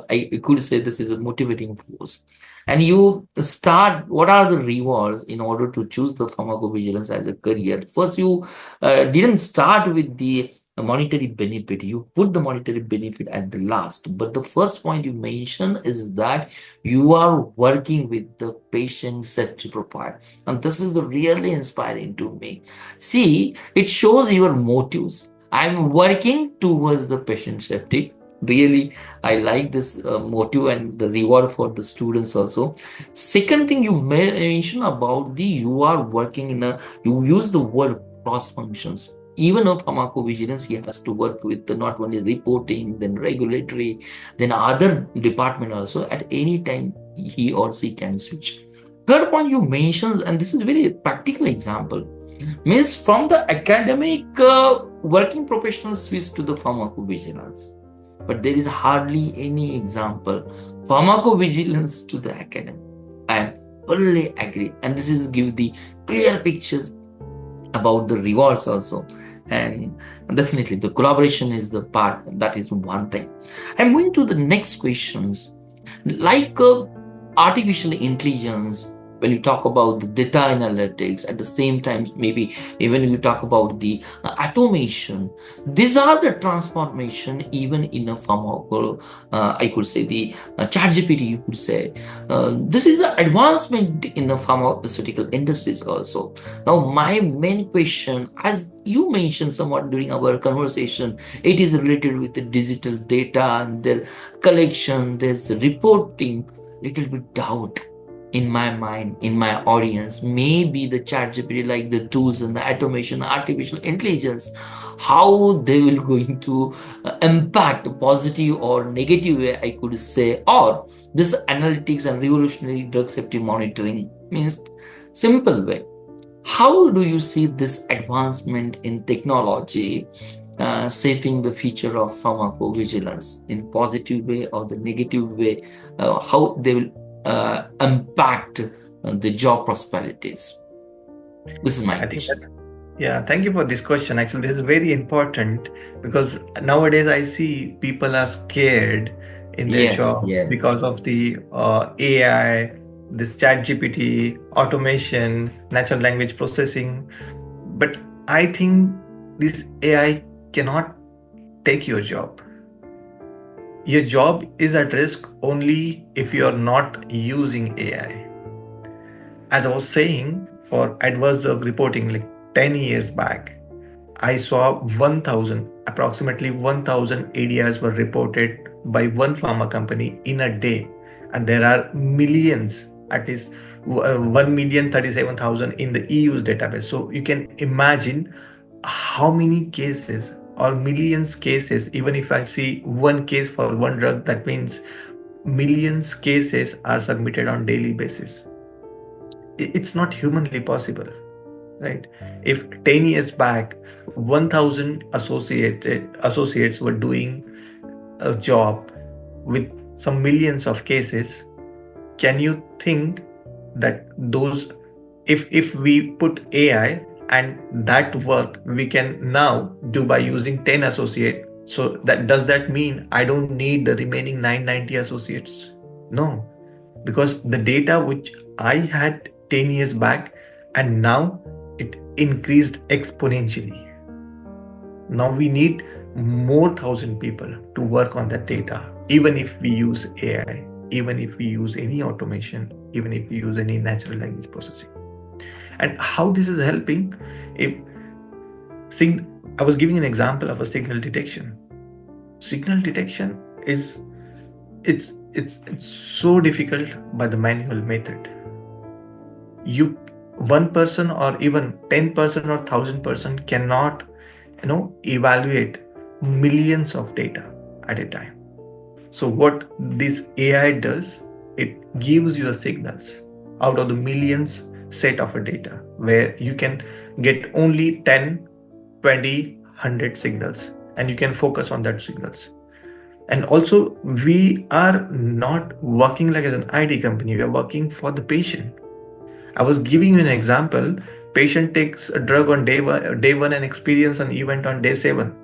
I could say this is a motivating force. And you start, what are the rewards in order to choose the pharmacovigilance as a career? First, you didn't start with the monetary benefit. You put the monetary benefit at the last. But the first point you mentioned is that you are working with the patient safety profile. And this is the really inspiring to me. See, it shows your motives. I'm working towards the patient safety. Really, I like this motive and the reward for the students also. Second thing you mention about the you are working in a, you use the word cross functions. Even of pharmacovigilance, he has to work with the, not only reporting, then regulatory, then other department also. At any time, he or she can switch. Third point you mentioned, and this is a very practical example, means from the academic working professionals switch to the pharmacovigilance, but there is hardly any example pharmacovigilance to the academic. I am fully agree, and this is give the clear pictures about the rewards also. And definitely the collaboration is the part, that is one thing. I'm going to the next questions, like artificial intelligence when you talk about the data analytics, at the same time, maybe even you talk about the automation, these are the transformation even in a pharmaco, I could say the chat GPT, you could say. This is an advancement in the pharmaceutical industries also. Now, my main question, as you mentioned somewhat during our conversation, it is related with the digital data and their collection, there's the reporting, little bit doubt in my mind, in my audience, maybe the chat GPT, like the tools and the automation, artificial intelligence, how they will going to impact positive or negative way, I could say, or this analytics and revolutionary drug safety monitoring means simple way. How do you see this advancement in technology shaping the future of pharmacovigilance in positive way or the negative way? How they will impact the job prosperities? This is my I think question. that's, yeah, thank you for this question. Actually, this is very important because nowadays I see people are scared in their Yes, job yes. because of the AI, this chat GPT, automation, natural language processing. But I think this AI cannot take your job. Your job is at risk only if you are not using AI. As I was saying, for adverse drug reporting, like 10 years back, I saw 1,000, approximately 1,000 ADRs were reported by one pharma company in a day. And there are millions, at least 1,037,000 in the EU's database. So you can imagine how many cases or millions cases, even if I see one case for one drug, that means millions cases are submitted on daily basis. It's not humanly possible, right? If 10 years back 1,000 associates were doing a job with some millions of cases, can you think that those, if we put AI and that work we can now do by using 10 associate, so that does that mean I don't need the remaining 990 associates? No, because the data which I had 10 years back and now it increased exponentially. Now we need more thousand people to work on that data, even if we use AI, even if we use any automation, even if we use any natural language processing. And how this is helping, if sing, I was giving an example of a signal detection. Signal detection is, it's so difficult by the manual method. You, one person or even 10% or 1,000% cannot, evaluate millions of data at a time. So what this AI does, it gives you a signals out of the millions set of a data, where you can get only 10, 20, 100 signals, and you can focus on that signals. And also, we are not working like as an ID company, we are working for the patient. I was giving you an example. Patient takes a drug on day one and experience an event on day 7.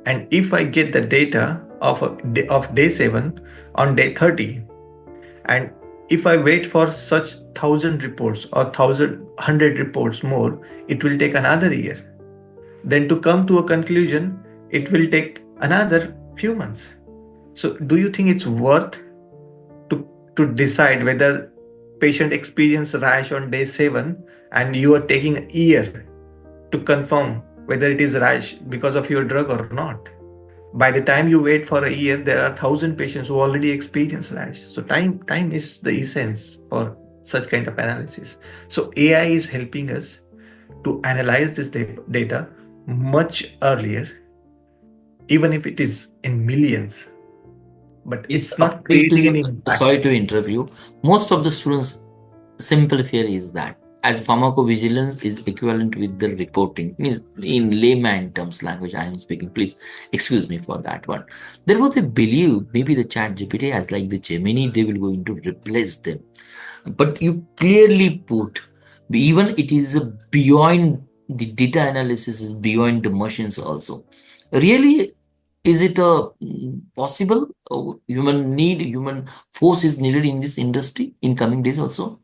And if I get the data of day 7 on day 30, and if I wait for such 1,000 reports or 1,100 reports more, it will take another year. Then to come to a conclusion, it will take another few months. So do you think it's worth to to decide whether patient experience rash on day 7 and you are taking a year to confirm whether it is rash because of your drug or not? By the time you wait for a year, there are 1,000 patients who already experience rash. So time is the essence for such kind of analysis. So AI is helping us to analyze this data much earlier, even if it is in millions, but It's it's not appeal to creating you. any impact. Sorry to interrupt you. Most of the students' simple fear is that as pharmacovigilance is equivalent with the reporting, means in layman terms language I am speaking. Please excuse me for that one. There was a belief maybe the chat GPT as like the Gemini they will going to replace them. But you clearly put even it is beyond the data analysis is beyond the machines also. Really, is it a possible human need, human force is needed in this industry in coming days also?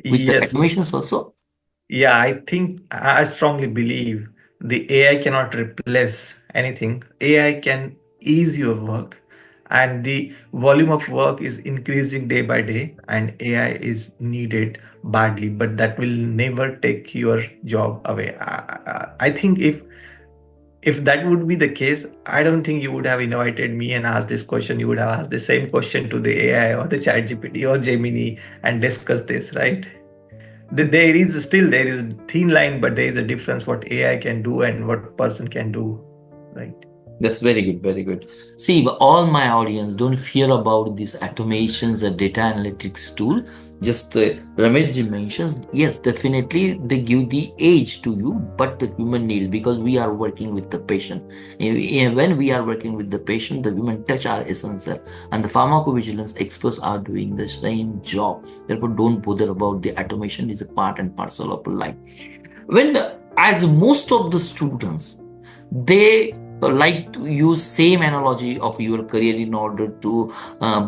with the Yes. automations also? Yeah, I think I strongly believe the AI cannot replace anything. AI can ease your work, and the volume of work is increasing day by day, and AI is needed badly, but that will never take your job away. I think if that would be the case, I don't think you would have invited me and asked this question. You would have asked the same question to the AI or the Chat GPT or Gemini and discussed this, right? There is a thin line, but there is a difference what AI can do and what person can do, right? That's very good, very good. See, but all my audience, don't fear about these automations and data analytics tool. Just Ramesh ji mentions, yes, definitely they give the age to you, but the human need, because we are working with the patient. When we are working with the patient, the human touch are essential, and the pharmacovigilance experts are doing the same job. Therefore, don't bother about the automation; is a part and parcel of life. When as most of the students, they like to use same analogy of your career in order to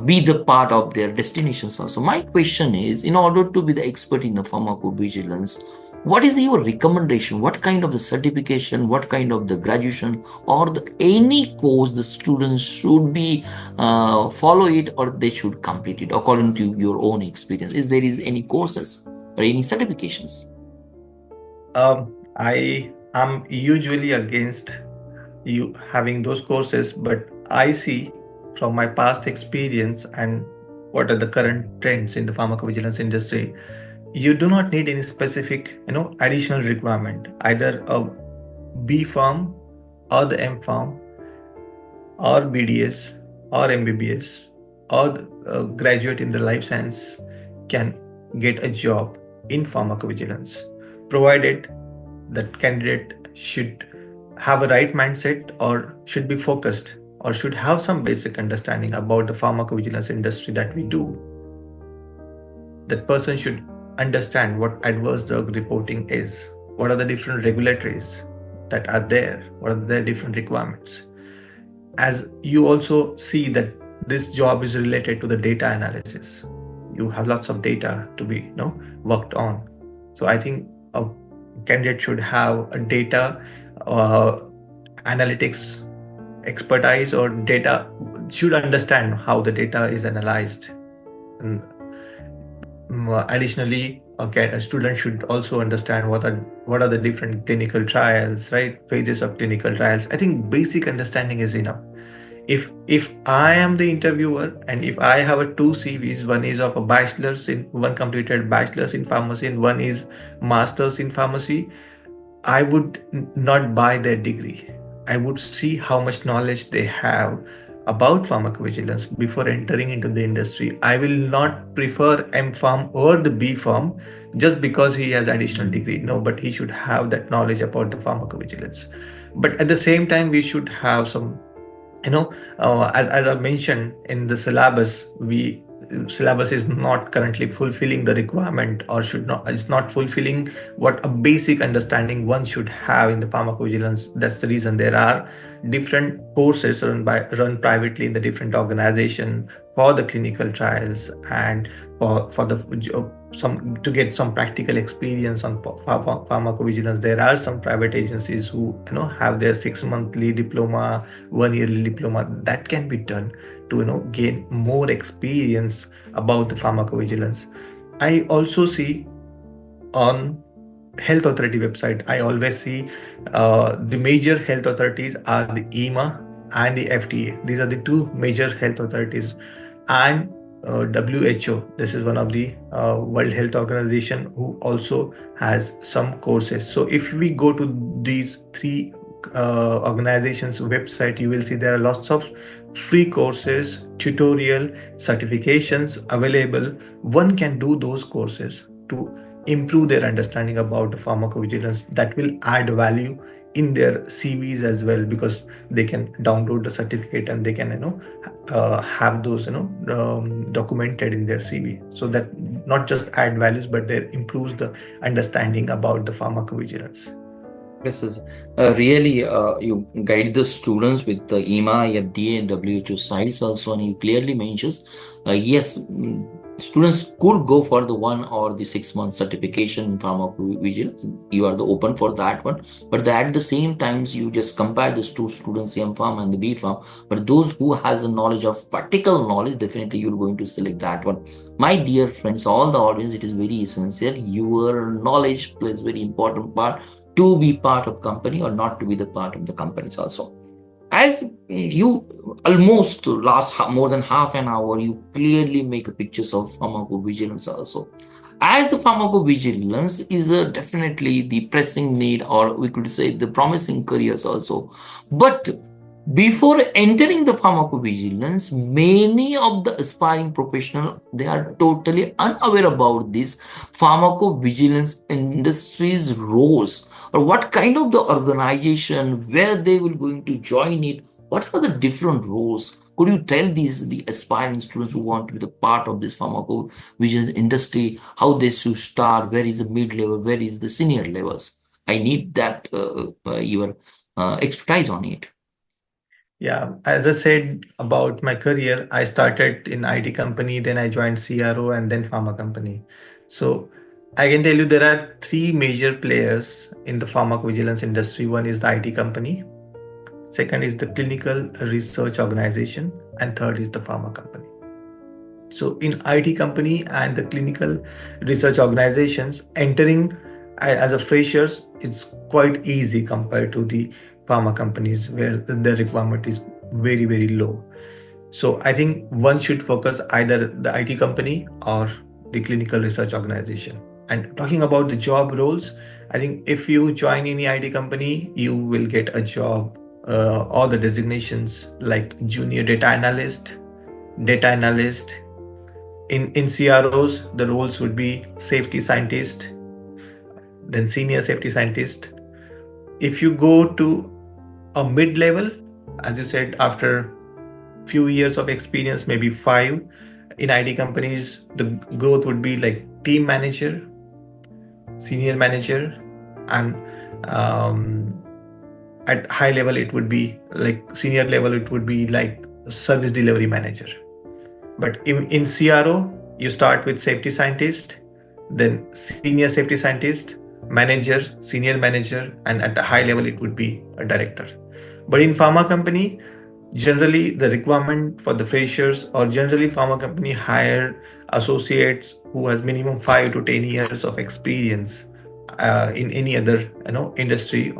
be the part of their destinations also. My question is, in order to be the expert in the pharmacovigilance, what is your recommendation? What kind of the certification, what kind of the graduation, or any course the students should be follow it, or they should complete it according to your own experience? Is there is any courses or any certifications? I am usually against you having those courses, but I see from my past experience and what are the current trends in the pharmacovigilance industry, you do not need any specific, additional requirement. Either a B farm or the M farm or BDS or MBBS or graduate in the life science can get a job in pharmacovigilance, provided that candidate should have a right mindset or should be focused or should have some basic understanding about the pharmacovigilance industry that we do. That person should understand what adverse drug reporting is, what are the different regulatories that are there, what are the different requirements. As you also see that this job is related to the data analysis, you have lots of data to be worked on. So I think a candidate should have a data uh, analytics expertise or data, should understand how the data is analyzed. And additionally, okay, a student should also understand what are the different clinical trials, right? Phases of clinical trials. I think basic understanding is enough. If I am the interviewer and if I have a two CVs, one is of a bachelor's in one completed bachelor's in pharmacy and one is master's in pharmacy, I would not buy their degree. I would see how much knowledge they have about pharmacovigilance before entering into the industry. I will not prefer MPharm or the BPharm just because he has additional degree. No, but he should have that knowledge about the pharmacovigilance. But at the same time, we should have some, as I mentioned in the syllabus, we syllabus is not currently fulfilling the requirement or should not, it's not fulfilling what a basic understanding one should have in the pharmacovigilance. That's the reason there are different courses run privately in the different organization for the clinical trials and for the some to get some practical experience on pharmacovigilance. There are some private agencies who have their 6 monthly diploma, 1 yearly diploma that can be done to gain more experience about the pharmacovigilance. I also see on health authority website, I always see the major health authorities are the EMA and the FDA. These are the two major health authorities. And WHO, this is one of the World Health Organization who also has some courses. So if we go to these three organizations website, you will see there are lots of free courses, tutorial, certifications available. One can do those courses to improve their understanding about the pharmacovigilance. That will add value in their CVs as well, because they can download the certificate and they can have those documented in their CV, so that not just add values but they improves the understanding about the pharmacovigilance. This is really you guide the students with the EMA, FDA, and WHO sites also, and you clearly mentions yes. Students could go for the 1 or the 6 month certification in pharmacovigilance. You are the open for that one, but at the same times you just compare these two students, MPharm and the BPharm. But those who has the knowledge of practical knowledge, definitely you're going to select that one. My dear friends, all the audience, it is very essential. Your knowledge plays very important part to be part of company or not to be the part of the companies also. As you almost last more than half an hour, you clearly make a pictures of pharmacovigilance also. As a pharmacovigilance is definitely the pressing need, or we could say the promising careers also. But before entering the pharmacovigilance, many of the aspiring professionals, they are totally unaware about this pharmacovigilance industry's roles, or what kind of the organization, where they will going to join it, what are the different roles. Could you tell these the aspiring students who want to be the part of this pharmacovigilance industry, how they should start, where is the mid level, where is the senior levels? I need that your expertise on it. Yeah, as I said about my career, I started in IT company, then I joined CRO and then pharma company. So I can tell you there are three major players in the pharmacovigilance industry. One is the IT company, second is the clinical research organization, and third is the pharma company. So in IT company and the clinical research organizations, entering as a freshers is quite easy compared to the pharma companies where the requirement is very low. So I think one should focus either the IT company or the clinical research organization. And talking about the job roles, I think if you join any IT company, you will get a job, all the designations like junior data analyst. In CROs, the roles would be safety scientist, then senior safety scientist. If you go to a mid level, as you said, after few years of experience, maybe 5, in IT companies, the growth would be like team manager, senior manager, and um, at high level, it would be like senior level, it would be like service delivery manager. But in CRO, you start with safety scientist, then senior safety scientist, manager, senior manager, and at a high level, it would be a director. But in pharma company, generally the requirement for the freshers, or generally pharma company hire associates who has minimum 5 to 10 years of experience in any other industry,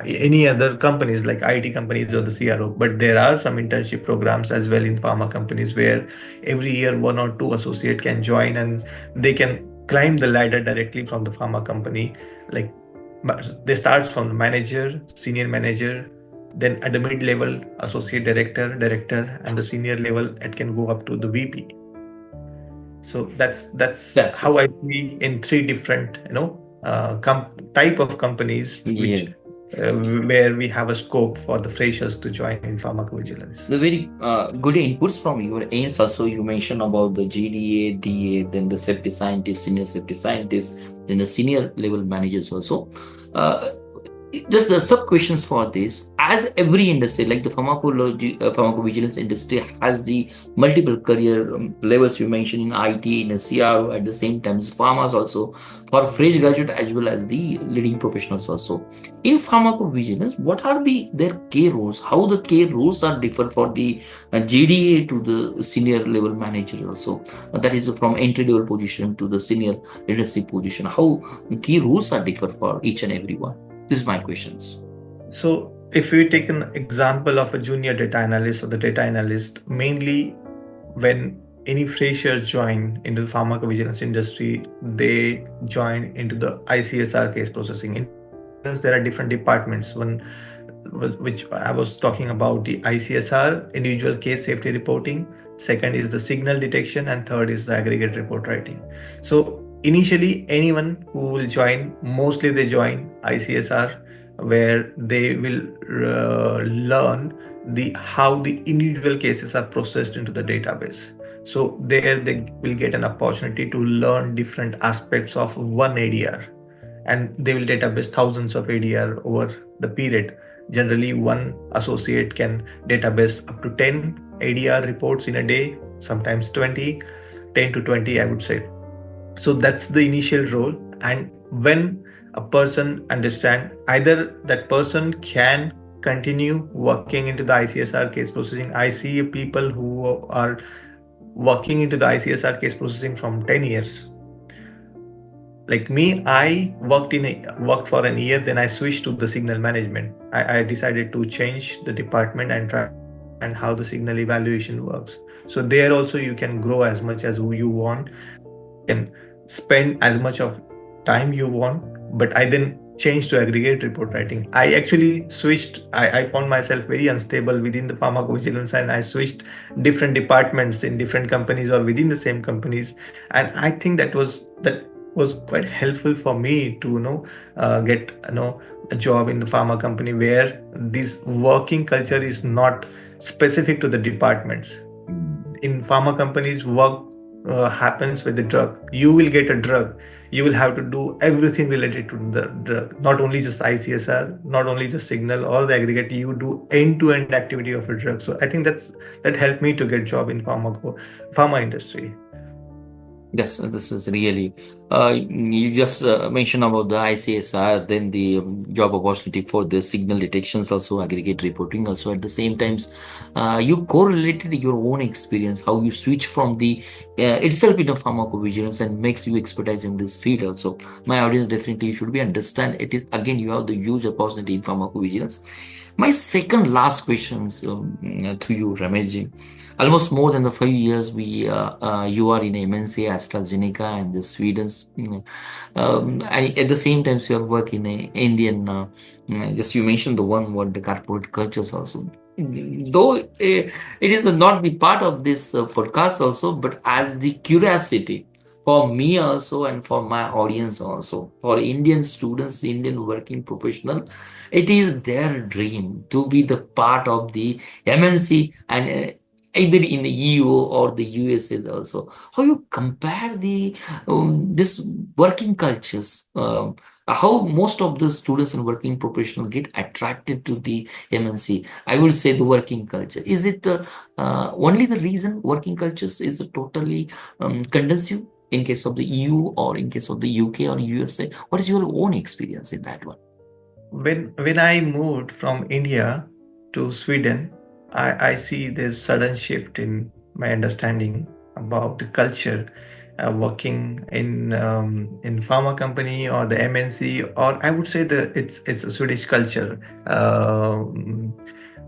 any other companies like IT companies or the CRO. But there are some internship programs as well in pharma companies where every year one or two associate can join and they can climb the ladder directly from the pharma company. Like they start from the manager, senior manager, then at the mid level associate director, and the senior level it can go up to the VP. So that's That's how I it. see in three different type of companies which Yeah. where we have a scope for the freshers to join in pharmacovigilance. The very good inputs from your ends. Also, you mentioned about the GDA, DA, then the safety scientist, senior safety scientist, then the senior level managers also. Uh, just the sub questions for this. As every industry, like the pharmacovigilance industry, has the multiple career levels you mentioned in IT, in a CRO, at the same time, pharmas also for fresh graduate as well as the leading professionals also. In pharmacovigilance, what are their care roles? How the care roles are different for the GDA to the senior level manager also? That is from entry level position to the senior leadership position. How key roles are different for each and every one? This is my questions. So if we take an example of a junior data analyst or the data analyst, mainly when any freshers join into the pharmacovigilance industry, they join into the ICSR case processing. In pharmacovigilance, there are different departments. One which I was talking about, the ICSR, individual case safety reporting. Second is the signal detection, and third is the aggregate report writing. So initially, anyone who will join, mostly they join ICSR, where they will learn the how the individual cases are processed into the database. So there they will get an opportunity to learn different aspects of one ADR, and they will database thousands of ADR over the period. Generally, one associate can database up to 10 ADR reports in a day, sometimes 20. 10 to 20, I would say. So that's the initial role. And when a person understand, either that person can continue working into the ICSR case processing. I see people who are working into the ICSR case processing from 10 years. Like me, I worked for an year, then I switched to the signal management. I decided to change the department and try to understand how the signal evaluation works. So there also you can grow as much as you want. You can spend as much of time you want. But I then changed to aggregate report writing. I actually switched. I found myself very unstable within the pharmacovigilance, and I switched different departments in different companies or within the same companies. And I think that was quite helpful for me to get a job in the pharma company where this working culture is not specific to the departments. In pharma companies, work happens with the drug. You will get a drug, you will have to do everything related to the drug, not only just ICSR, not only just signal or the aggregate. You do end to end activity of a drug. So I think that helped me to get job in pharma industry. Yes, this is really. You just mentioned about the ICSR, then the job opportunity for the signal detections, also aggregate reporting. Also, at the same times, you correlated your own experience, how you switch from the itself in a pharmacovigilance and makes you expertise in this field. Also, my audience definitely should be understand. It is again you have the huge opportunity in pharmacovigilance. My second last questions to you, Ramesh. Almost more than the 5 years we you are in MNC AstraZeneca and the Sweden's. At the same time, you are working in a Indian. Just you mentioned the one word, the corporate cultures also. Though it is not the part of this podcast also, but as the curiosity for me also and for my audience also, for Indian students, Indian working professional, it is their dream to be the part of the MNC and either in the EU or the USA also. How you compare the this working cultures? How most of the students and working professionals get attracted to the MNC? I would say the working culture. Is it only the reason working cultures is totally conducive in case of the EU or in case of the UK or USA? What is your own experience in that one? When I moved from India to Sweden, I see this sudden shift in my understanding about the culture, working in pharma company or the MNC, or I would say that it's a Swedish culture.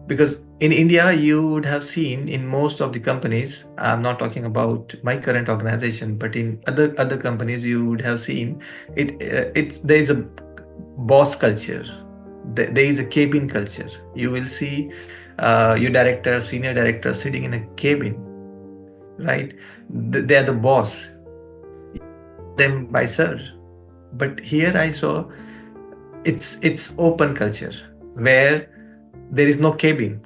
Because in India, you would have seen in most of the companies. I'm not talking about my current organization, but in other companies, you would have seen it's there is a boss culture. There is a cabin culture. You will see your director, senior director sitting in a cabin, right? They are the boss. You call them by sir. But here I saw it's open culture where there is no cabin.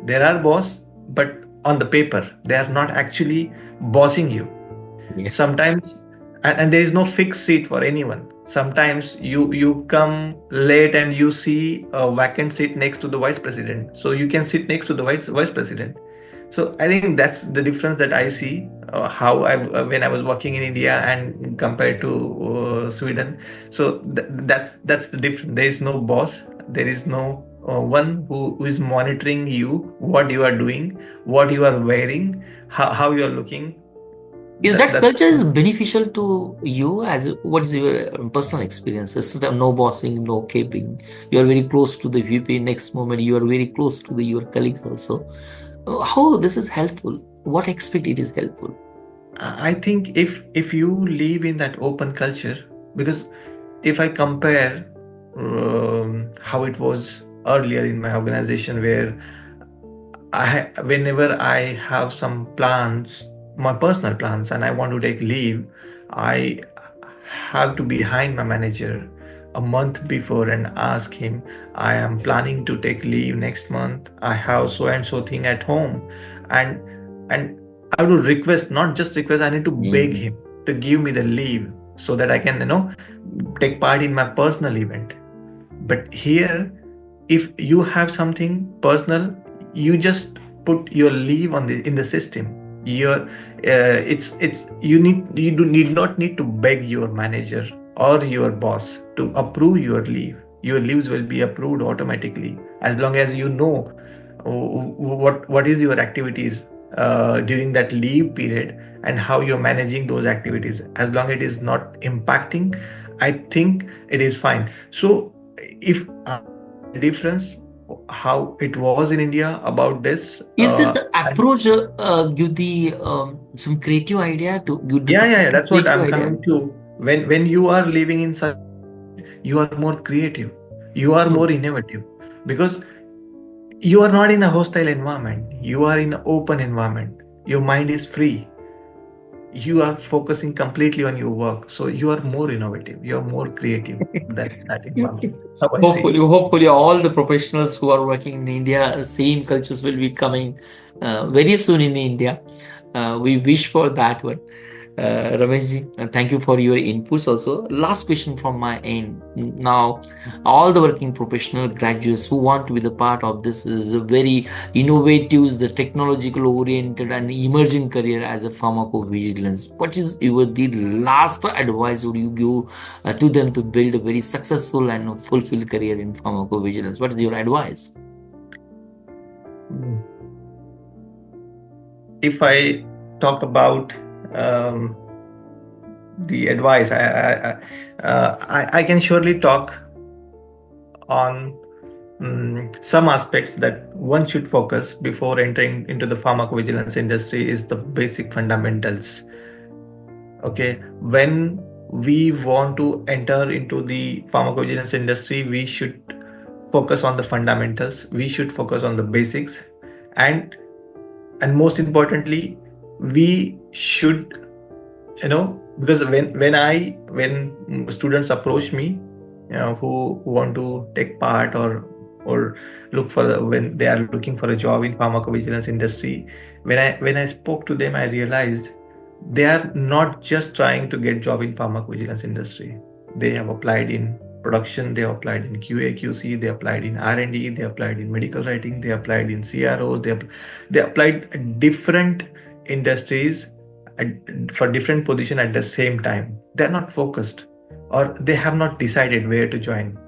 There are boss, but on the paper they are not actually bossing you. Yeah. Sometimes, and there is no fixed seat for anyone. Sometimes you come late and you see a vacant seat next to the vice president, so you can sit next to the vice president. So I think that's the difference that I see, how I when I was working in India and compared to Sweden. So that's the difference. There is no boss. There is no one who is monitoring you, what you are doing, what you are wearing, how you are looking. Is that That's culture is beneficial to you as what is your personal experience? Instead of no bossing, no caping, you are very close to the VP. Next moment, you are very close to your colleagues also. How this is helpful? What aspect it is helpful? I think if you live in that open culture, because if I compare how it was earlier in my organization, where whenever I have some plans, my personal plans, and I want to take leave, I have to be behind my manager a month before and ask him, I am planning to take leave next month. I have so and so thing at home, and and I would request, not just request, I need to beg Mm. him to give me the leave so that I can take part in my personal event. But here, if you have something personal, you just put your leave on the in the system. Your it's you do need not need to beg your manager or your boss to approve your leave. Your leaves will be approved automatically as long as you know what is your activities during that leave period and how you're managing those activities. As long as it is not impacting, I think it is fine. So if I see the difference how it was in India about this, Is this and approach give the some creative idea to give the yeah, that's what creative I'm idea? coming to. When you are living in such environment, you are more creative, you are Hmm. more innovative, because you are not in a hostile environment, you are in an open environment, your mind is free, you are focusing completely on your work, so you are more innovative, you are more creative than that environment. That's how I see. Hopefully, all the professionals who are working in India, same cultures will be coming very soon in India. We wish for that one. Rameshji, thank you for your inputs also. Last question from my end. Now, all the working professional graduates who want to be the part of this is a very innovative, the technological oriented and emerging career as a pharmacovigilance. What is your the last advice would you give to them to build a very successful and fulfilled career in pharmacovigilance? What is your advice? Mm. If I talk about um, the advice, I can surely talk on some aspects that one should focus before entering into the pharmacovigilance industry is the basic fundamentals. Okay, when we want to enter into the pharmacovigilance industry, we should focus on the fundamentals. We should focus on the basics, and most importantly, we should, because when students approach me, who want to take part or look for when they are looking for a job in pharmacovigilance industry, when I spoke to them, I realized they are not just trying to get job in pharmacovigilance industry. They have applied in production, they have applied in QA QC, they applied in R&D, they applied in medical writing, they applied in CROs, they applied different industries at, for different position at the same time. They're not focused, or they have not decided where to join.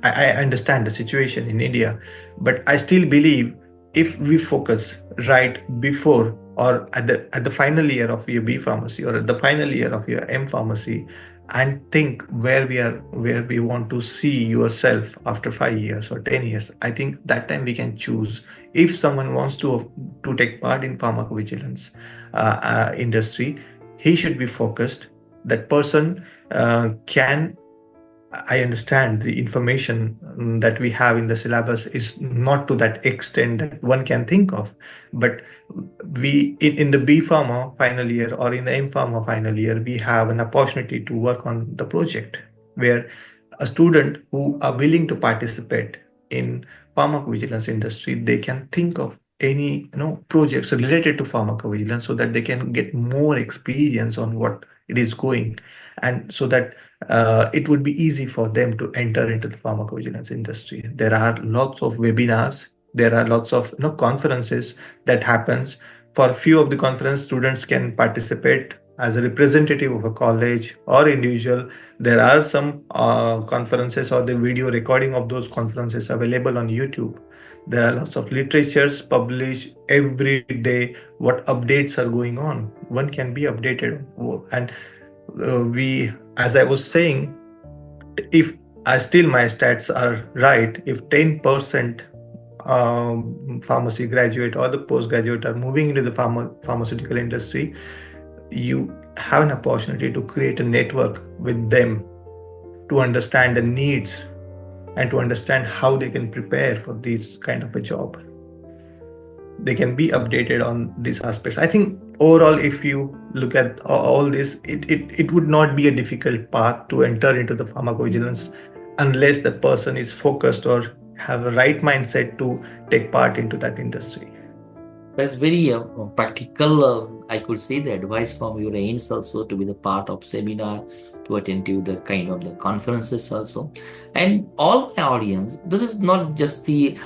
I understand the situation in India, but I still believe if we focus right before or at the final year of your B pharmacy or at the final year of your M pharmacy, and think where we want to see yourself after 5 years or 10 years, I think that time we can choose. If someone wants to take part in pharmacovigilance industry, he should be focused. That person can I understand the information that we have in the syllabus is not to that extent that one can think of, but in the B Pharma final year or in the M Pharma final year, we have an opportunity to work on the project where a student who are willing to participate in pharmacovigilance industry, they can think of any projects related to pharmacovigilance so that they can get more experience on what it is going, and so that it would be easy for them to enter into the pharmacovigilance industry. There are lots of webinars, there are lots of conferences that happens. For few of the conference, students can participate as a representative of a college or individual. There are some conferences or the video recording of those conferences available on YouTube. There are lots of literatures published every day. What updates are going on, one can be updated. And we as I was saying, if I still my stats are right, if 10% pharmacy graduate or the postgraduate are moving into the pharmaceutical industry, you have an opportunity to create a network with them, to understand the needs and to understand how they can prepare for this kind of a job. They can be updated on these aspects. I think overall, if you look at all this, it would not be a difficult path to enter into the pharmacovigilance unless the person is focused or have a right mindset to take part into that industry. That's very practical. I could say the advice from your ends also to be the part of seminar, to attend to the kind of the conferences also, and all my audience. This is not just the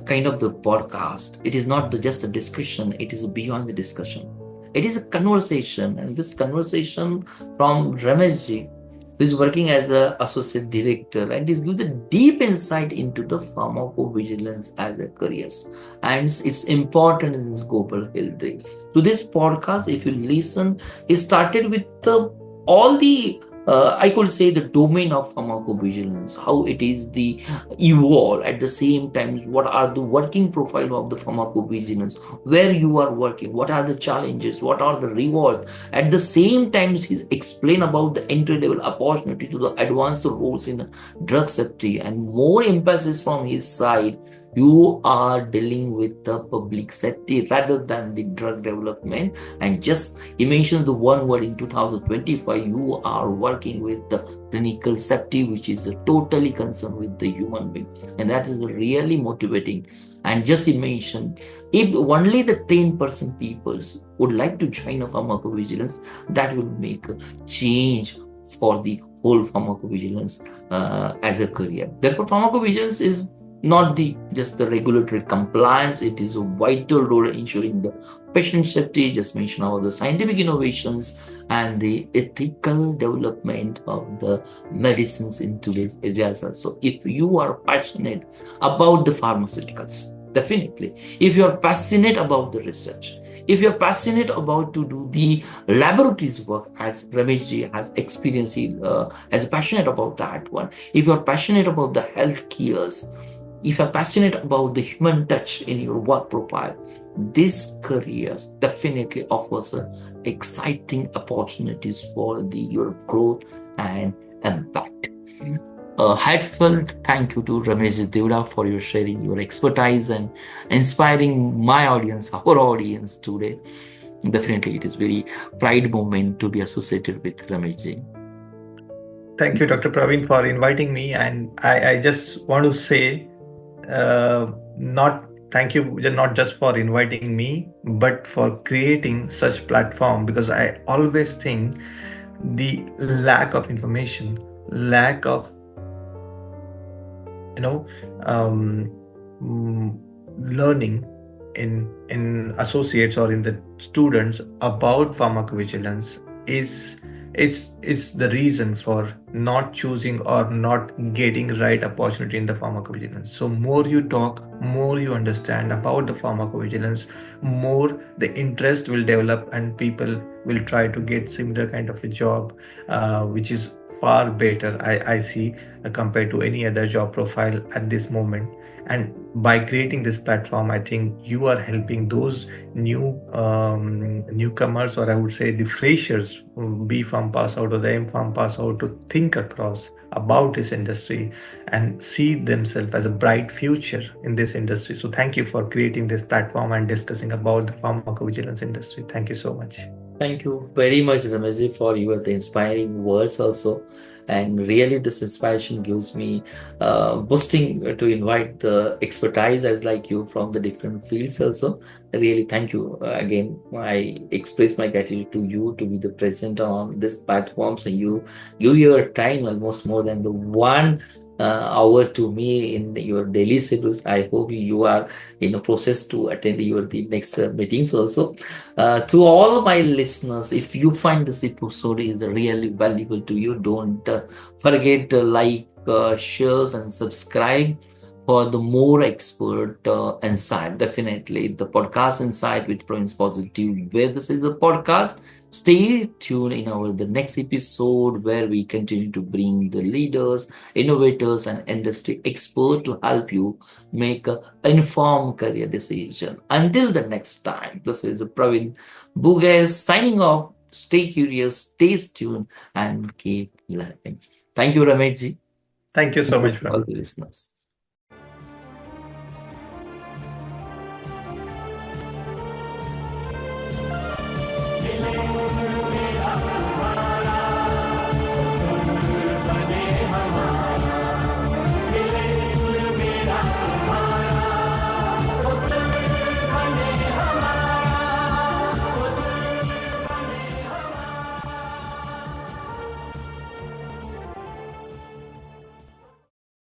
kind of the podcast. It is not just a discussion. It is beyond the discussion. It is a conversation, and this conversation from Ramesh ji, who is working as an associate director, and is give the deep insight into the pharmacovigilance as a career and its importance in this global health. To this podcast, if you listen, it started with the all the I could say the domain of pharmacovigilance, how it is the evolve at the same time, what are the working profile of the pharmacovigilance, where you are working, what are the challenges, what are the rewards. At the same time, he's explain about the entry level opportunity to the advanced roles in drug safety, and more emphasis from his side, you are dealing with the public safety rather than the drug development. And just he mentioned the one word in 2025, you are working with the clinical safety, which is totally concerned with the human being, and that is really motivating. And just he mentioned, if only the 10% people would like to join a pharmacovigilance, that will make a change for the whole pharmacovigilance as a career. Therefore, pharmacovigilance is not the just the regulatory compliance, it is a vital role in ensuring the patient safety. Just mention all the scientific innovations and the ethical development of the medicines in today's areas also. If you are passionate about the pharmaceuticals, definitely. If you are passionate about the research, if you're passionate about to do the laboratories work, as Ramesh ji has experience, as passionate about that one. If you're passionate about the health cares, if you're passionate about the human touch in your work profile, this careers definitely offers exciting opportunities for the your growth and impact. A heartfelt thank you to Ramesh Deoda for your sharing your expertise and inspiring my audience, our audience today. Definitely, it is very pride moment to be associated with Ramesh ji. Thank you, Dr. Pravin, for inviting me. And I just want to say, not thank you, not just for inviting me, but for creating such platform, because I always think the lack of information, lack of you know um, mm, learning in associates or in the students about pharmacovigilance is it's the reason for not choosing or not getting right opportunity in the pharmacovigilance. So more you talk, more you understand about the pharmacovigilance, more the interest will develop and people will try to get similar kind of a job, which is far better, I see, compared to any other job profile at this moment. And by creating this platform, I think you are helping those newcomers, or I would say the freshers, BPharm pass out or the MPharm pass out, to think across about this industry and see themselves as a bright future in this industry. So thank you for creating this platform and discussing about the pharmacovigilance industry. Thank you so much. Thank you very much, Ramesh, for your the inspiring words also. And really, this inspiration gives me boosting to invite the expertise as like you from the different fields also. Really, thank you again. I express my gratitude to you to be the present on this platform. So you give your time almost more than the 1 hour to me in your daily schedules. I hope you are in a process to attend your the next meetings also. To all my listeners, if you find this episode is really valuable to you, don't forget to like, shares, and subscribe for the more expert insight. Definitely, the podcast insight with Province Positive, where this is the podcast. Stay tuned in our the next episode where we continue to bring the leaders, innovators, and industry experts to help you make a informed career decision. Until the next time, this is Pravin Buge signing off. Stay curious, stay tuned, and keep learning. Thank you, Ramesh ji. Thank you so Thank much, you to all Praveen. the listeners.